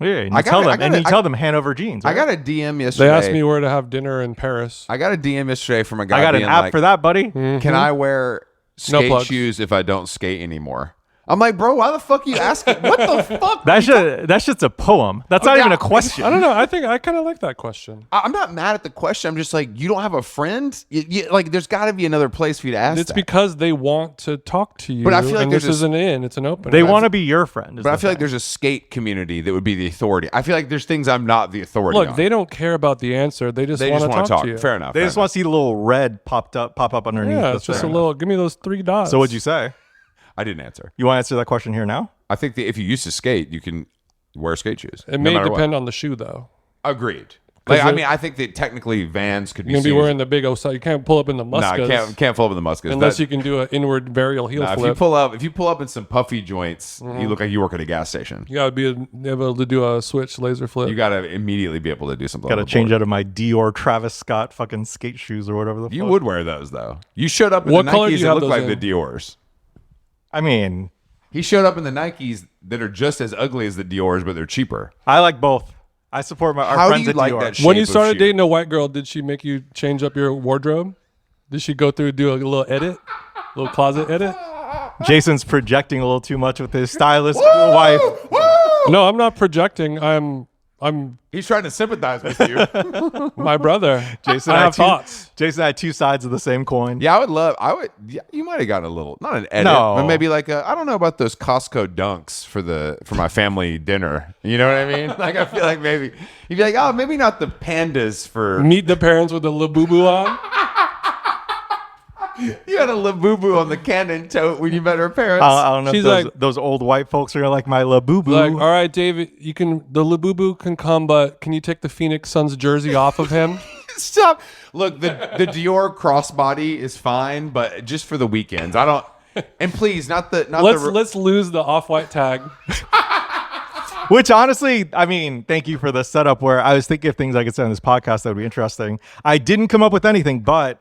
Yeah, and you I tell gotta- them, and you tell them Hanover jeans. I right? got a DM yesterday. They asked me where to have dinner in Paris. I got a DM yesterday from a guy. I got an being app like, for that, buddy. Can I wear skate plugs. shoes if I don't skate anymore? I'm like, bro, why the fuck are you asking? What the fuck? That shit's a poem. That's not yeah. even a question. I don't know. I think I kind of like that question. I'm not mad at the question. I'm just like, you don't have a friend? Like, there's got to be another place for you to ask It's that. because they want to talk to you. But I feel like and there's this a- isn't in. It's an open. They want to be your friend. is But I the feel like thing. there's a skate community that would be the authority. I feel like there's things I'm not the authority Look, on. they don't care about the answer. They just They want just to want to talk talk. to you. Fair enough. They fair just want to see the little red pop up underneath. Yeah, the it's just a thing. little. Give me those 3 dots. So what'd you say? enough. I didn't answer. You want to answer that question here now? I think that if you used to skate, you can wear skate shoes. It no may matter what. depend on the shoe, though. Agreed. Like, I it- mean, I think that technically Vans could be You're gonna be seen wearing the big Osaka. You can't pull up in the No, Muscas can't fall over the muskets. unless you can do an inward varial heel If you flip. pull up in some puffy joints, you look like you work at a gas station. You gotta be able to do a switch laser flip. You got to immediately be able to do something. Got to on the change board. out of my Dior Travis Scott fucking skate shoes or whatever the You fuck. would wear those though. You showed up in What the color do Nikes you that have look those like in? the Dior's. I mean, He showed up in the Nikes that are just as ugly as the Dior's, but they're cheaper. I like both. I support our How do friends you at like Dior. that shape When you of started shoe? dating a white girl, did she make you change up your wardrobe? Did she go through do a little edit, little closet edit? Jason's projecting a little too much with his stylist wife. No, I'm not projecting. I'm He's trying to sympathize with you. my brother. Jason, I had have thoughts. Jason had two sides of the same coin. Yeah, yeah, you might have gotten a little, not an edit, No. but maybe like I don't know about those Costco dunks for my family dinner. You know what I mean? Like, I feel like maybe you'd be like, oh, maybe not the pandas for, Meet the parents with the labubu on. you had a Labubu on the cannon tote when you met her parents. I don't know She's if those, like- those old white folks are like my labubu. Like, all right, David, the labubu can come, but can you take the Phoenix Suns jersey off of him? Stop. Look, the Dior crossbody is fine, but just for the weekends. I don't, and please, Let's lose the off-white tag. Which honestly, I mean, thank you for the setup where I was thinking of things I could say on this podcast that would be interesting. I didn't come up with anything, but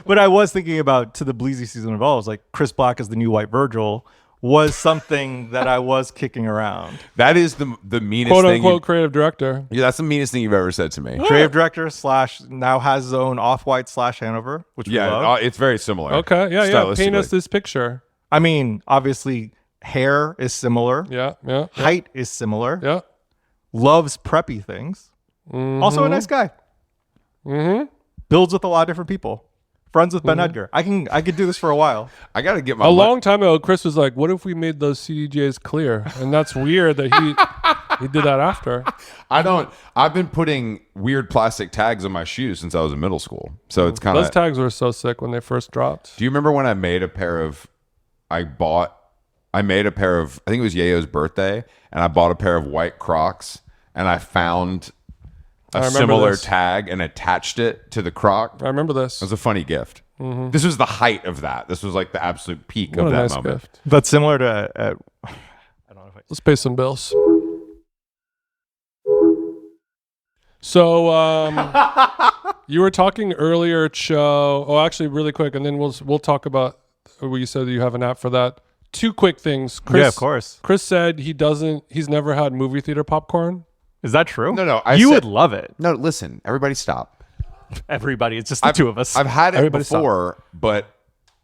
but I was thinking about to the Bleezy season of all. I was like, Chris Black as the new White Virgil was something that I was kicking around. That is the meanest Quote thing. unquote creative director. Yeah, that's the meanest thing you've ever said to me. Creative director / now has his own Off-White / Hanover, which we Yeah, love. it's very similar. Okay, yeah. Paint us stylistically. this picture. I mean, obviously, hair is similar. Yeah. Height is similar. Yeah. Loves preppy things. Also a nice guy. Builds with a lot of different people. Friends with Ben Edgar. I could do this for a while. I got to get my A long time ago, Chris was like, "What if we made those CDJs clear?" And that's weird that he did that after. I've been putting weird plastic tags on my shoes since I was in middle school. So it's kind Those of. tags were so sick when they first dropped. Do you remember when I made a pair of? I made a pair of. I think it was Yayo's birthday, and I bought a pair of white Crocs, and I found a remember similar this. tag and attached it to the Croc. I remember this. It was a funny gift. This was the height of that. This was like the absolute peak What of a that nice moment. gift. But similar to Let's pay some bills. So you were talking earlier, Cho. Oh, actually, really quick, and then we'll talk about. You said that you have an app for that. Two quick things. Chris, yeah, of course. Chris said he's never had movie theater popcorn. Is that true? No, You would love it. No, listen, everybody stop. Everybody. It's just the two of us. I've had it Everybody stop. before, but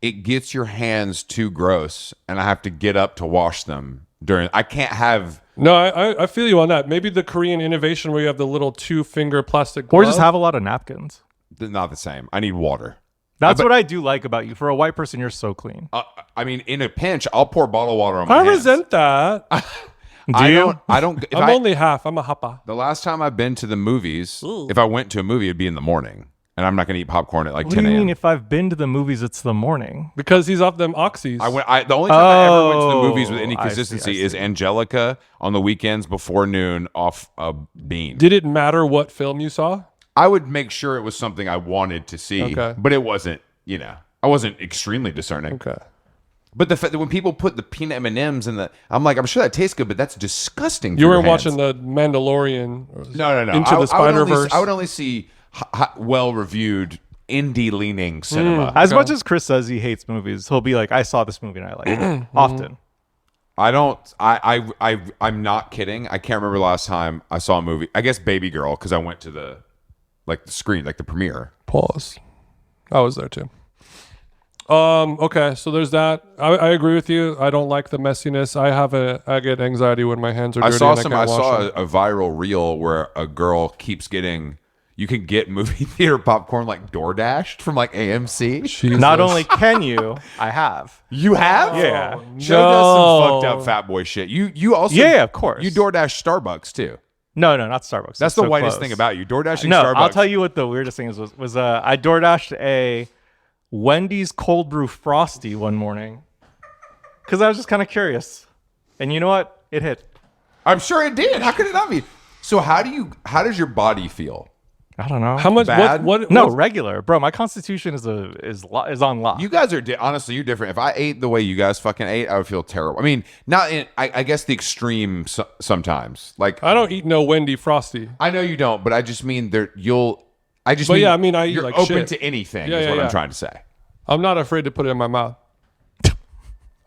it gets your hands too gross, and I have to get up to wash them during. I can't have. No, I feel you on that. Maybe the Korean innovation where you have the little 2-finger plastic or glove. just have a lot of napkins. Not the same. I need water. That's what I do like about you. For a white person, you're so clean. I mean, in a pinch, I'll pour bottled water on my I hands. resent that. I don't. If I'm I- only half. I'm a hapa. The last time I've been to the movies, if I went to a movie, it'd be in the morning, and I'm not going to eat popcorn at like What 10 do you a.m. mean if I've been to the movies, it's the morning? Because he's off them oxys. The only time I ever went to the Oh, movies with any I see, consistency I is see. Angelica on the weekends before noon off a bean. Did it matter what film you saw? I would make sure it was something I wanted to see, Okay. but it wasn't. I wasn't extremely discerning. Okay. But the fact that when people put the peanut M&Ms in I'm sure that tastes good, but that's disgusting. You for were your watching hands. the Mandalorian. No. Into the Spider-Verse. I would only see well-reviewed indie-leaning cinema. As much as Chris says he hates movies, he'll be like, I saw this movie and I liked it. Often. I don't. I'm not kidding. I can't remember the last time I saw a movie. I guess Baby Girl because I went to the screen, like the premiere. Pause. I was there too. Okay, so there's that. I agree with you. I don't like the messiness. I get anxiety when my hands are I dirty. saw and some. I I can't wash saw them. a viral reel where a girl keeps getting. You can get movie theater popcorn like DoorDashed from like AMC. Jesus. Not only can you, I have. You have? Yeah. Joe does some fucked up fat boy shit. You also Yeah, of course. You DoorDash Starbucks too. No, not Starbucks. That's It's the so whitest close. thing about you. DoorDashing No, Starbucks. I'll tell you what the weirdest thing was I DoorDashed a Wendy's cold brew frosty one morning because I was just kind of curious, and you know what? It hit. I'm sure it did. How could it not be? So how does your body feel? I don't know. How much? Bad? What? No, what's- regular, bro. My constitution is on lock. You guys are honestly, you're different. If I ate the way you guys fucking ate, I would feel terrible. I mean, not in. I guess the extreme sometimes. Like I don't eat no Wendy Frosty. I know you don't, but I just mean there. I just. But mean, yeah, I mean, I eat you're like open shit. to anything. Yeah, is yeah, what yeah. I'm trying to say. I'm not afraid to put it in my mouth.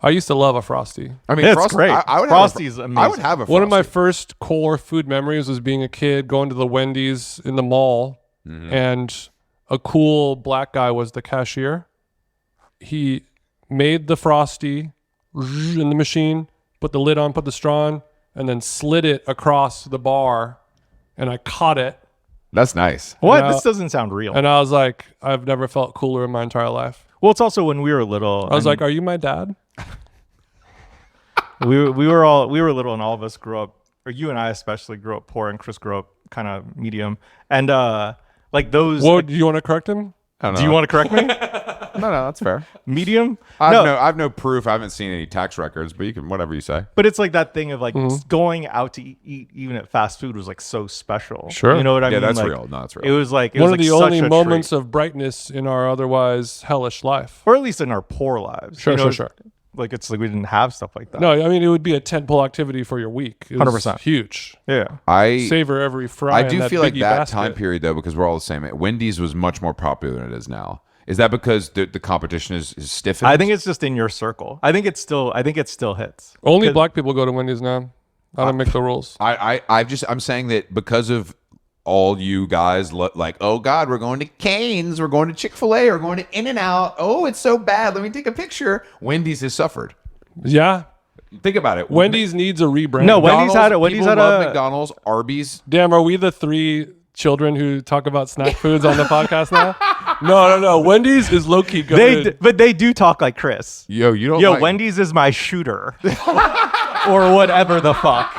I used to love a Frosty. I mean, It's Frosty, great. I would Frosty's have I would amazing. have a Frosty. One of my first core food memories was being a kid, going to the Wendy's in the mall, and a cool black guy was the cashier. He made the Frosty in the machine, put the lid on, put the straw on, and then slid it across the bar, and I caught it. That's nice. What? Yeah. This doesn't sound real. And I was like, I've never felt cooler in my entire life. Well, it's also when we were little. I was like, are you my dad? we were little, and all of us grew up, or you and I especially grew up poor, and Chris grew up kind of medium. And like those. What, do you want to correct him? I don't know. Do you want to correct me? No, that's fair. Medium? I No, have no proof. I haven't seen any tax records, but you can whatever you say. but it's like that thing of like Mm-hmm. going out to eat even at fast food was like so special. Sure. You know what I Yeah, mean? that's Like, real. No, that's real. It was like it One was of the like only such a moments treat. of brightness in our otherwise hellish life. or at least in our poor lives. Sure, You know, sure. Like it's like we didn't have stuff like that. No, I mean, it would be a tentpole activity for your week. It was 100%. huge. Yeah. Savor every fry. I in do that feel like Biggie that basket. time period though, because we're all the same. Wendy's was much more popular than it is now. Is that because the competition is stiffened? I think it's just in your circle. I think it still hits. Only 'Cause- black people go to Wendy's now. I don't make the rules. I'm saying that because of all you guys like, oh God, we're going to Cane's, we're going to Chick-fil-A, we're going to In-N-Out. Oh, it's so bad. Let me take a picture. Wendy's has suffered. Yeah. Think about it. Wendy's needs a rebrand. No, Wendy's had a- Wendy's people had love a- McDonald's, Arby's. Damn, are we the three children who talk about snack foods on the podcast now? No. Wendy's is low key good. But they do talk like Chris. Yo, you don't Yo, like- Wendy's is my shooter. Or whatever the fuck.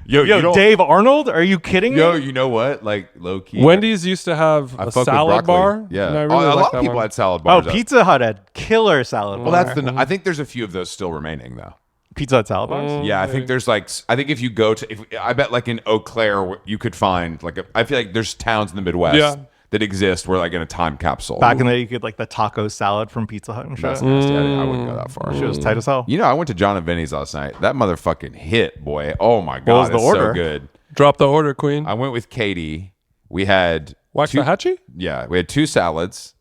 Yo, you Yo, don't- Dave Arnold? Are you kidding me? Yo, you know what? Like low key. Wendy's used to have I a fuck with salad broccoli. bar. Yeah. and I Oh, really a like lot that of people one. had salad Oh, bars. Pizza Hut had killer salad Well, bar. that's the. I think there's a few of those still remaining though. Pizza Hut salad bars? Yeah, I think there's like. I think if you go to, I bet like in Eau Claire, you could find like. I feel like there's towns in the Midwest Yeah. that exist where like in a time capsule. Back in the day, you could like the taco salad from Pizza Hut and shit. That's nasty. I wouldn't go that far. Shit was tight as hell. You know, I went to John and Vinny's last night. That motherfucking hit, boy. Oh my god, was the it's order? so good. Drop the order, Queen. I went with Katie. We had Waxahachie? Yeah, we had two salads,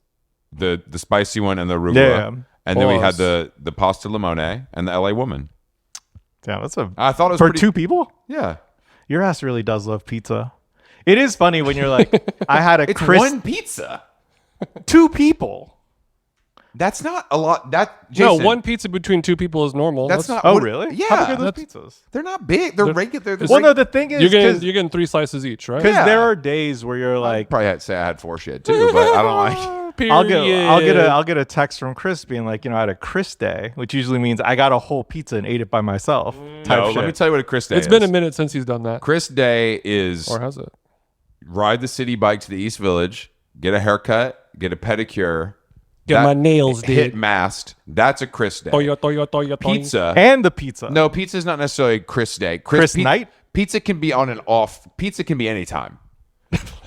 the spicy one and the arugula, Yeah. and then we had Pause. the pasta limone and the LA woman. Damn, that's a I thought it was for pretty, two people. Yeah, Your ass really does love pizza. It is funny when you're like, I had a it's Chris. one pizza. Two people. That's not a lot. That Jason, No, one pizza between two people is normal. That's not. Oh, what- really? Yeah, How big are those that's- pizzas? they're not big. They're regular. They're Well, no, the thing is, You're because getting 3 slices each, right? Yeah. there are days where you're like, probably had to say I had 4 shit too, but I don't like. Period. I'll get a text from Chris being like, I had a Chris day, which usually means I got a whole pizza and ate it by myself. Type No, shit. let me tell you what a Chris Day It's is. been a minute since he's done that. Chris Day is Or has it? ride the city bike to the East Village, get a haircut, get a pedicure, Get my nails hit did. masked. That's a Chris Day. Toyo. Pizza. and the pizza. No, pizza is not necessarily Chris Day. Chris night? Pizza can be on and off. Pizza can be anytime.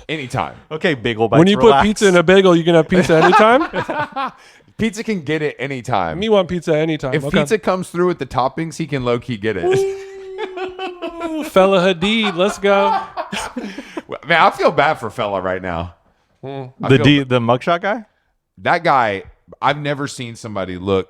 Anytime. Okay, bagel bites. When you relax. put pizza in a bagel, you can have pizza anytime? Pizza can get it anytime. Me want pizza anytime. If okay. pizza comes through with the toppings, he can low key get it. Ooh, Fella Hadid, let's go. Man, I feel bad for fella right now. the mugshot guy. That guy, I've never seen somebody look.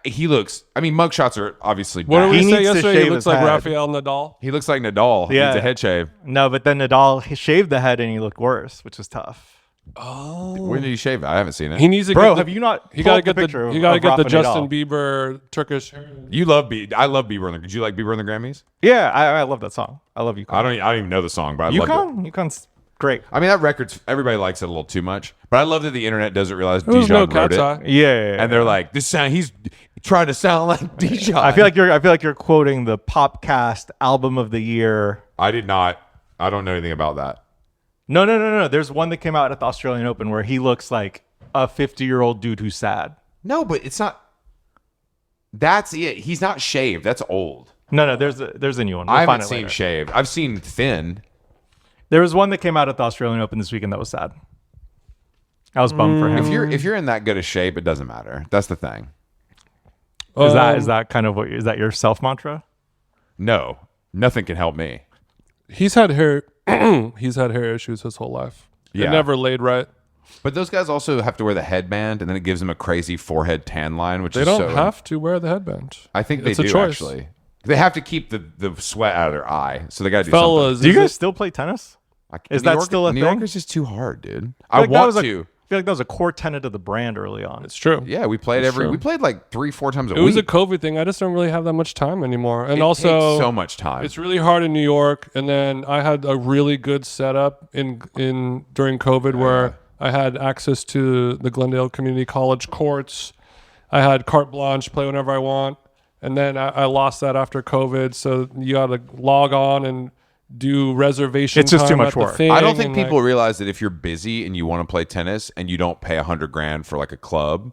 He looks. I mean, mugshots are obviously What bad. did we He say needs to yesterday? He shave looks his like head. Rafael Nadal. He looks like Nadal. He Yeah. needs a head shave. No, but then Nadal shaved the head and he looked worse, which was tough. When did he shave it? I haven't seen it. He needs to Bro, get the, have you not? He pulled gotta get the picture of- you gotta of get the Rafa Justin Nadal? Bieber Turkish hair. You love Bieber. I love Bieber. Did you like Bieber and the Grammys? Yeah, I love that song. I love Yukon. I don't even know the song, but I love it. Yukon's great. I mean, that record's everybody likes it a little too much, but I love that the internet doesn't realize There was no Dijon wrote cat's it, eye. Yeah, and they're like, "This sound he's trying to sound like Dijon." I feel like you're quoting the Popcast album of the year. I did not. I don't know anything about that. No. There's one that came out at the Australian Open where he looks like a 50-year-old dude who's sad. No, but it's not. That's it. He's not shaved. That's old. No, there's a new one. We'll I find haven't it seen later. shaved. I've seen thin. There was one that came out at the Australian Open this weekend that was sad. I was bummed for him. If you're in that good a shape, it doesn't matter. That's the thing. Is that kind of is that your self mantra? No, nothing can help me. He's had hair. He's had hair issues his whole life. Yeah. It never laid right. But those guys also have to wear the headband, and then it gives them a crazy forehead tan line, which They is don't so. have to wear the headband. I think they It's a do choice. actually. They have to keep the sweat out of their eye, so they got to do Fellas, Do you is guys it- still play tennis? something. is that still a New thing? York is just too hard, dude. I I feel like that want was to. I feel like that was a core tenet of the brand early on. It's true. Yeah, we played That's true. we played like 3-4 times a It week. was a COVID thing. I just don't really have that much time anymore. And It also, takes so much time. it's really hard in New York. And then I had a really good setup in during COVID where I had access to the Glendale Community College courts. I had carte blanche, play whenever I want. And then I lost that after COVID. So you got to log on and do reservation. It's just too time much at the work. thing I don't think and, people like, realize that if you're busy and you want to play tennis and you don't pay $100,000 for like a club,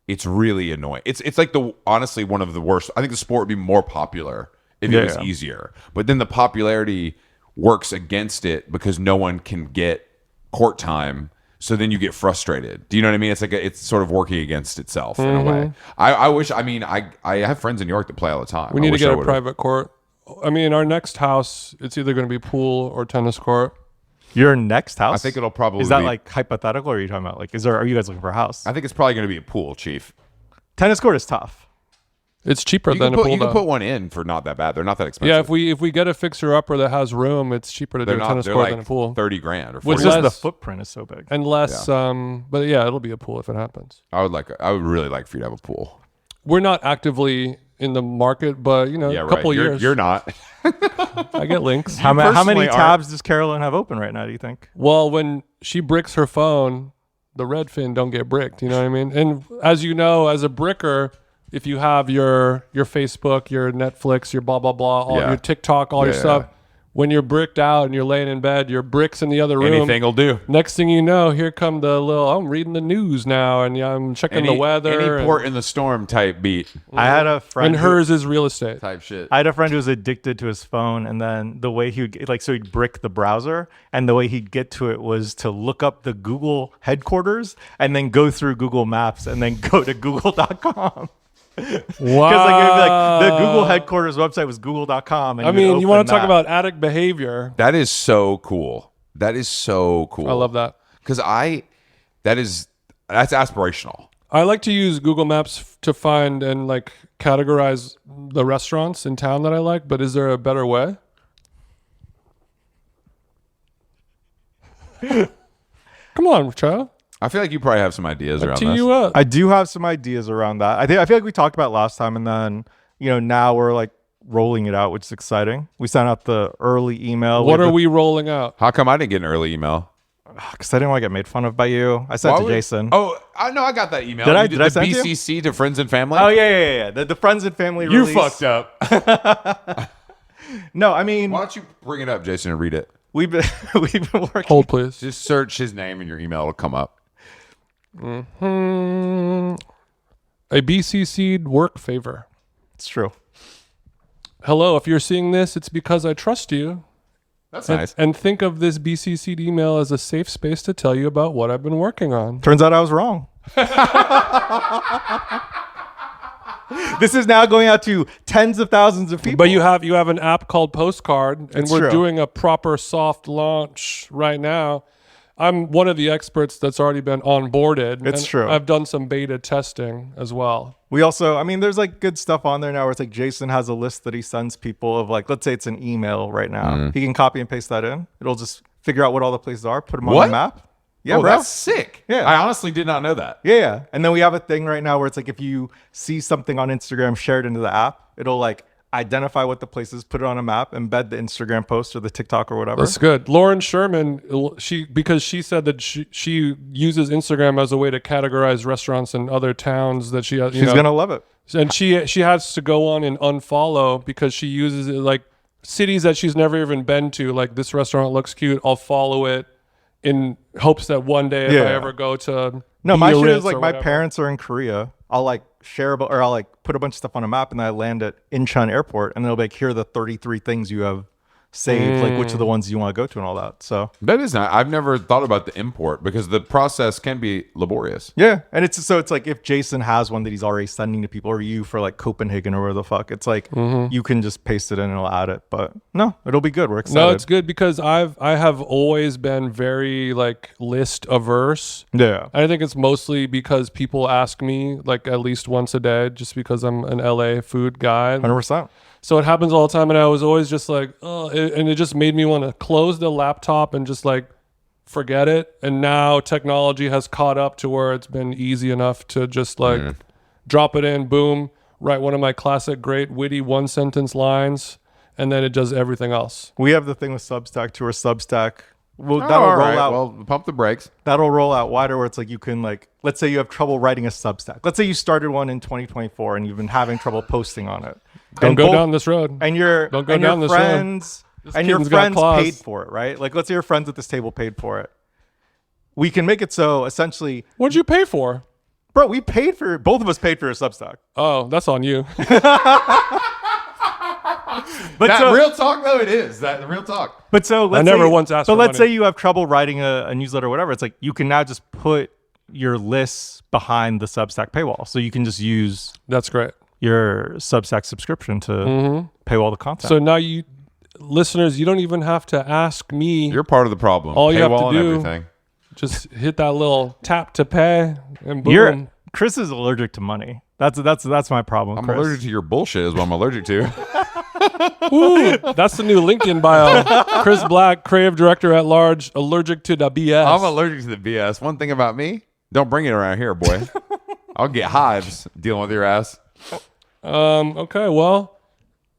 it's really annoying. It's like honestly one of the worst. I think the sport would be more popular if it was Yeah. easier. But then the popularity works against it because no one can get court time. So then you get frustrated. Do you know what I mean? It's like it's sort of working against itself in a way. I wish. I mean, I have friends in New York that play all the time. we I need to wish get I a would've. private court. I mean, our next house, it's either going to be pool or tennis court. Your next house? I think it'll probably Is that be- like hypothetical, or are you talking about like are you guys looking for a house? I think it's probably going to be a pool, Chief. Tennis court is tough. It's cheaper You than can a pool. you can though. put one in for not that bad. They're not that expensive. Yeah, if we get a fixer upper that has room, it's cheaper to they're do a not. tennis They're court like than a pool. $30,000 or Which It's 40. just the less- footprint is so big. And less, but yeah, it'll be a pool if it happens. I would really like for you to have a pool. We're not actively in the market, but Yeah, a right. couple of You're, years. you're not. I get links. How many personally aren't- tabs does Carolyn have open right now, do you think? Well, when she bricks her phone, the Redfin don't get bricked. You know what I mean? And as you know, as a bricker, if you have your Facebook, your Netflix, your blah blah blah, all Yeah. your TikTok, all your Yeah, stuff, yeah. when you're bricked out and you're laying in bed, your bricks in the other room. Anything will do. Next thing you know, here come the little. I'm reading the news now, and I'm checking the weather. Any and, port in the storm type beat I had a friend and hers is real estate. type shit. I had a friend who was addicted to his phone, and then the way he would so he'd brick the browser, and the way he'd get to it was to look up the Google headquarters and then go through Google Maps and then go to google.com. Wow. Because like, it'd be like the Google headquarters website was google.com. And I mean, you want to talk that. about addict behavior? That is so cool. That is so cool. I love that. Because that's aspirational. I like to use Google Maps to find and like categorize the restaurants in town that I like, but is there a better way? Come on, child. I feel like you probably have some ideas around Tee this. you up. I do have some ideas around that. I feel like we talked about it last time, and then now we're like rolling it out, which is exciting. We sent out the early email. What are we rolling out? How come I didn't get an early email? Because I didn't want to get made fun of by you. I sent it to Jason. Oh, I know. I got that email. Did I- You did I the send it to you? BCC to friends and family? Oh yeah. The friends and family. You release. fucked up. No, I mean Why don't you bring it up, Jason, and read it? we've been working. Hold, please. Just search his name in your email. It'll come up. A BCC'd work favor. It's true. Hello, if you're seeing this, it's because I trust you. That's And, nice. and think of this BCC'd email as a safe space to tell you about what I've been working on. Turns out I was wrong. This is now going out to tens of thousands of people. But you have an app called Postcard, and It's we're true. doing a proper soft launch right now. I'm one of the experts that's already been onboarded. It's and true. I've done some beta testing as well. We also, I mean, there's like good stuff on there now where it's like Jason has a list that he sends people of like, let's say it's an email right now. He can copy and paste that in. It'll just figure out what all the places are, put them on What? the map. Yeah, Oh, bro. that's sick. Yeah. I honestly did not know that. Yeah. And then we have a thing right now where it's like if you see something on Instagram shared into the app, it'll like identify what the place is, put it on a map, embed the Instagram post or the TikTok or whatever. That's good. Lauren Sherman, because she said that she uses Instagram as a way to categorize restaurants in other towns that she has. She's going to love it. And she has to go on and unfollow because she uses it like cities that she's never even been to. Like, this restaurant looks cute, I'll follow it in hopes that one day if Yeah. I ever go to No, my shit Biarritz is like or my whatever. parents are in Korea. I'll like share or I'll like put a bunch of stuff on a map and then I land at Incheon Airport and they'll be like, here are the 33 things you have save like which of the ones you want to go to and all that. So That is not. I've never thought about the import because the process can be laborious. yeah, and it's like if Jason has one that he's already sending to people, or you for like Copenhagen or whatever the fuck, it's like you can just paste it in and it'll add it. But no, it'll be good. We're excited. No, it's good because I have always been very like list averse. Yeah. I think it's mostly because people ask me like at least once a day, just because I'm an LA food guy. 100%. So it happens all the time, and I was always just like, oh, and it just made me want to close the laptop and just like forget it. And now technology has caught up to where it's been easy enough to just like drop it in, boom, write one of my classic, great, witty one sentence lines, and then it does everything else. We have the thing with Substack to where Substack will Oh, that'll all roll right. out. Well, pump the brakes. That'll roll out wider where it's like you can like, let's say you have trouble writing a Substack. Let's say you started one in 2024 and you've been having trouble posting on it. Don't And go both- down this road. and your Don't go and down your this road. friends This and your kitten's got friends claws. paid for it, right? Like let's say your friends at this table paid for it. We can make it so essentially, What'd you pay for? bro, we paid for both of us paid for your Substack. Oh, that's on you. But That so, real talk though, it is that real talk. but so let's never say, once asked So for let's money. say you have trouble writing a newsletter or whatever. It's like you can now just put your lists behind the Substack paywall, so you can just use That's great. your Substack subscription to paywall the content. So now you listeners, you don't even have to ask me. You're part of the problem. All you have to Paywall and do- everything. Just hit that little tap to pay, and boom. You're Chris is allergic to money. That's my problem. I'm Chris. allergic to your bullshit. Is what I'm allergic to. Ooh, that's the new LinkedIn bio. Chris Black, creative director at large, allergic to the BS. I'm allergic to the BS. One thing about me, don't bring it around here, boy. I'll get hives dealing with your ass. Okay, well,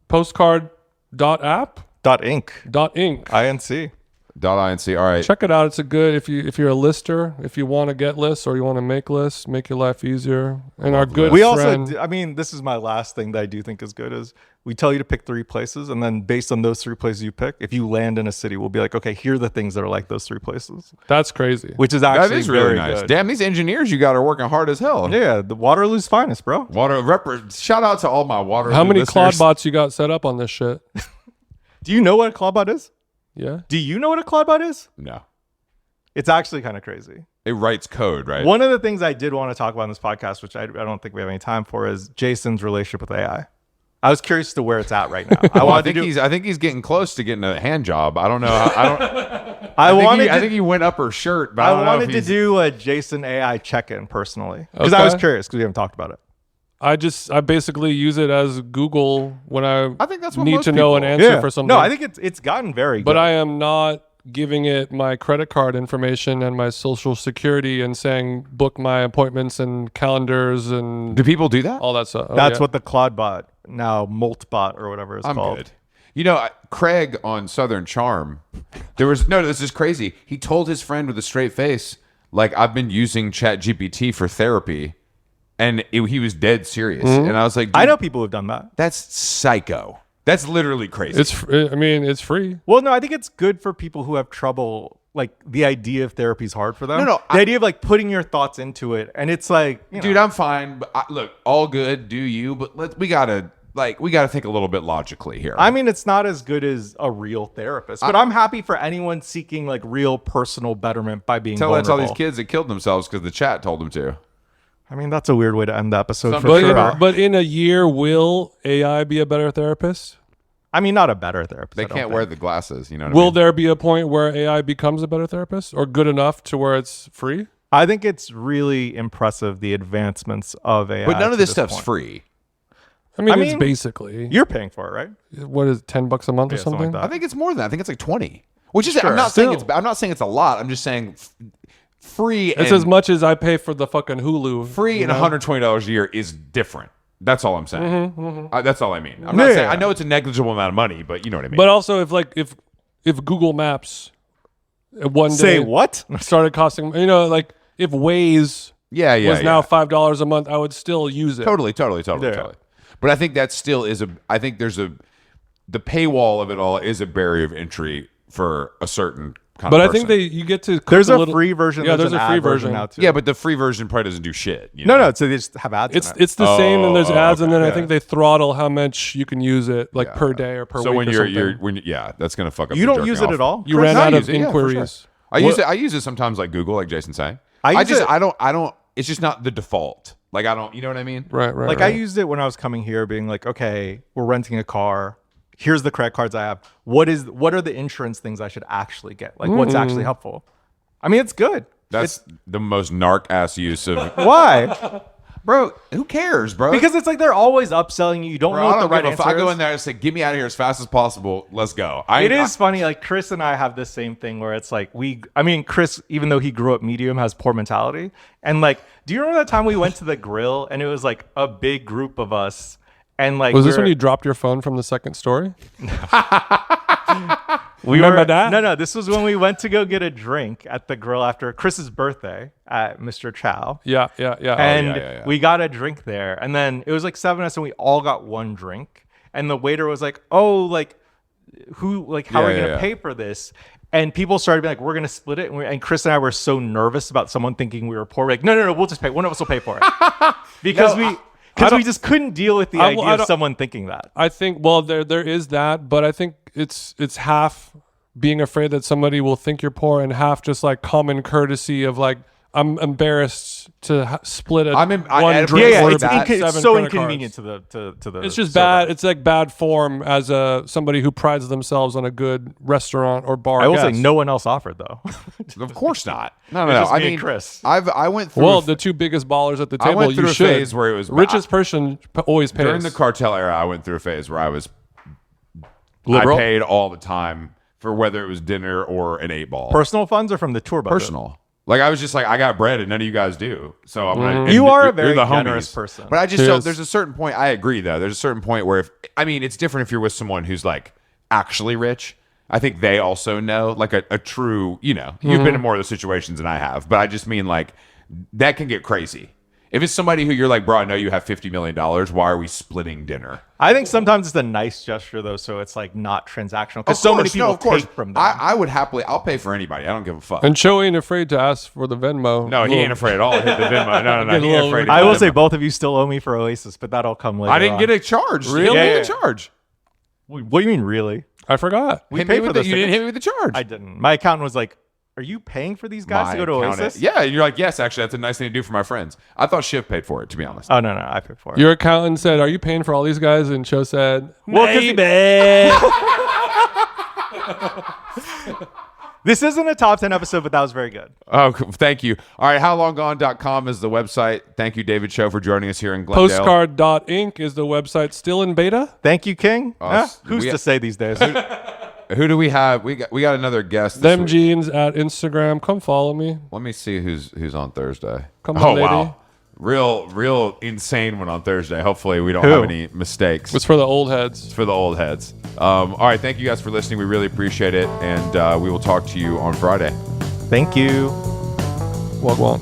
postcard.app.inc. INC. .inc. All right. Check it out. It's a good if you're a lister, if you want to get lists or you want to make lists, make your life easier. And our good We friend, also, I mean, this is my last thing that I do think is good is we tell you to pick 3 places, and then based on those 3 places you pick, if you land in a city, we'll be like, okay, here are the things that are like those 3 places, that's crazy. which is That actually is really very nice. good. Damn, these engineers you got are working hard as hell. Yeah, the Waterloo's finest, bro. Shout out to all my water. How many listeners. Claudebots you got set up on this shit? Do you know what a Clawbot is? Yeah. Do you know what a Clawbot is? No, It's actually kind of crazy. it writes code, right? One of the things I did want to talk about in this podcast, which I don't think we have any time for, is Jason's relationship with AI. I was curious to where it's at right now. Well, I wanted think to I think he's getting close to getting a hand job. I don't know. I I think he went up her shirt. But I, don't know wanted if to he's- do a Jason AI check-in personally because I was Okay. curious because we haven't talked about it. I basically use it as Google when I think that's what need most to know an people- answer for something. No, I think it's gotten very good. But I am not giving it my credit card information and my social security and saying book my appointments and calendars and Do people do that? all that stuff. Oh, that's yeah. what the Claudbot, now Moltbot or whatever it's I'm called. good. You know, Craig on Southern Charm, this is crazy. He told his friend with a straight face, like, I've been using ChatGPT for therapy. And he was dead serious. And I was like, I dude, know people who've done that. that's psycho. That's literally crazy. it's free. Well, no, I think it's good for people who have trouble. Like the idea of therapy is hard for them. No, the idea of like putting your thoughts into it, and it's like, you know, Dude, I'm fine. But look, all good, do you? But we gotta think a little bit logically here. I mean, it's not as good as a real therapist, but I'm happy for anyone seeking like real personal betterment by being Tell that to all vulnerable. these kids that killed themselves because the chat told them to. I mean, that's a weird way to end the episode Some for But sure. but in a year, will AI be a better therapist? I mean, not a better therapist. They I don't can't think. wear the glasses. You know what I Will mean? there be a point where AI becomes a better therapist or good enough to where it's free? I think it's really impressive the advancements of AI. But none of to this stuff's point. free. I mean, it's mean, basically You're paying for it, right? what is it, $10 a month or Yeah, something something? like I think it's more than that. I think it's like 20. Which is Sure. I'm not saying Still. I'm not saying it's a lot. I'm just saying free. It's and, as much as I pay for the fucking Hulu. free you and know? $120 a year is different. That's all I'm saying. Mm-hmm, That's all I mean. I'm not Yeah. saying I know it's a negligible amount of money, but you know what I mean. But also, if Google Maps one day Say what? started costing, if Waze yeah, was now $5 a month, I would still use it. totally. Yeah. But I think that still is the paywall of it all is a barrier of entry for a certain kind But of I think person. you get to. Cook There's a little, free version. Yeah, there's an a free ad version now too. Yeah, but the free version probably doesn't do shit. You no, know? no. So they just have ads. It's in it. it's the same, and there's ads, and then I okay. think they throttle how much you can use it, like Yeah. per day or per So week when or you're something. yeah, that's gonna fuck up. You your don't jerking use it off. at all. You Chris? ran No, I out use of it, yeah, for sure. inquiries. I use it sometimes like Google, like Jason saying. I use it- I don't. It's just not the default. Like I don't. You know what I mean? Right. Like I used it when I was coming here, being like, okay, we're renting a car. Here's the credit cards I have. What are the insurance things I should actually get? Like what's actually helpful? I mean, it's good. That's the most narc ass use of. Why? Bro, who cares, bro? Because it's like they're always upselling you. You don't Bro, know I what the don't right give a answer fuck. I go is. in there and say, "Get me out of here as fast as possible. Let's go." It is funny. Like Chris and I have the same thing where it's like Chris, even though he grew up medium, has poor mentality. And like, do you remember that time we went to the grill and it was like a big group of us? And like, Was this when you dropped your phone from the second story? we remember were, that? No, this was when we went to go get a drink at the grill after Chris's birthday at Mr. Chow. Yeah. And yeah. we got a drink there. And then it was like 7 of us and we all got one drink. And the waiter was like, "Oh, like how are we gonna pay for this?" And people started being like, "We're gonna split it." And Chris and I were so nervous about someone thinking we were poor. We're like, no, we'll just pay. One of us will pay for it. Because we just couldn't deal with the idea of someone thinking that. I think there is that, but I think it's half being afraid that somebody will think you're poor, and half just like common courtesy of like, I'm embarrassed to split I one drink. Yeah, worth it's, seven it's so credit inconvenient cards. to the. It's just server. bad. It's like bad form as somebody who prides themselves on a good restaurant or bar. I will say guest. no one else offered though. Of course not. No. It's just I me and mean, Chris. I went through. Well, the two biggest ballers at the I table. went through you a should. phase where it was richest person always pays. during the cartel era. I went through a phase where I was Liberal? I paid all the time for whether it was dinner or an 8-ball. Personal funds are from the tour budget. Personal. Like I was just like, I got bread and none of you guys do. So I'm gonna. You are a you're very the generous homies. person. But I just He don't. is. There's a certain point. I agree though. There's a certain point where it's different if you're with someone who's like actually rich. I think they also know like a true. You've been in more of those situations than I have. But I just mean like that can get crazy. If it's somebody who you're like, bro, I know you have $50 million. Why are we splitting dinner? I think sometimes it's a nice gesture though, so it's like not transactional. Because Of so many course, people of course. take from them. I would happily. I'll pay for anybody. I don't give a fuck. And Cho ain't afraid to ask for the Venmo. No, he ain't afraid at all to hit the Venmo. No. Get a He little- ain't afraid. to I hit will the say Venmo. both of you still owe me for Oasis, but that'll come later. I didn't on. get a charge. Really? You didn't Yeah, get a charge. What do you mean, really? I forgot. Hit paid me for with the, those you didn't tickets. hit me with the charge. I didn't. My accountant was like, "Are you paying for these guys to go to accountant- Oasis?" Yeah, you're like, yes, actually, that's a nice thing to do for my friends. I thought Shiv paid for it, to be honest. Oh no, I paid for it. Your accountant said, "Are you paying for all these guys?" And Cho said, Well, 'cause this isn't a top 10 episode, but that was very good. Oh, thank you. All right, howlonggone.com is the website. Thank you, David Cho, for joining us here in Glendale. Postcard.inc is the website still in beta. Thank you, King. Us. Who's We- to say these days? Who do we have? We got another guest. This Them week. jeans at Instagram. Come follow me. Let me see who's on Thursday. Come oh on, lady. wow, real insane one on Thursday. Hopefully, we don't Who? have any mistakes. It's for the old heads. for the old heads. All right, thank you guys for listening. We really appreciate it, and we will talk to you on Friday. Thank you. Wagwan.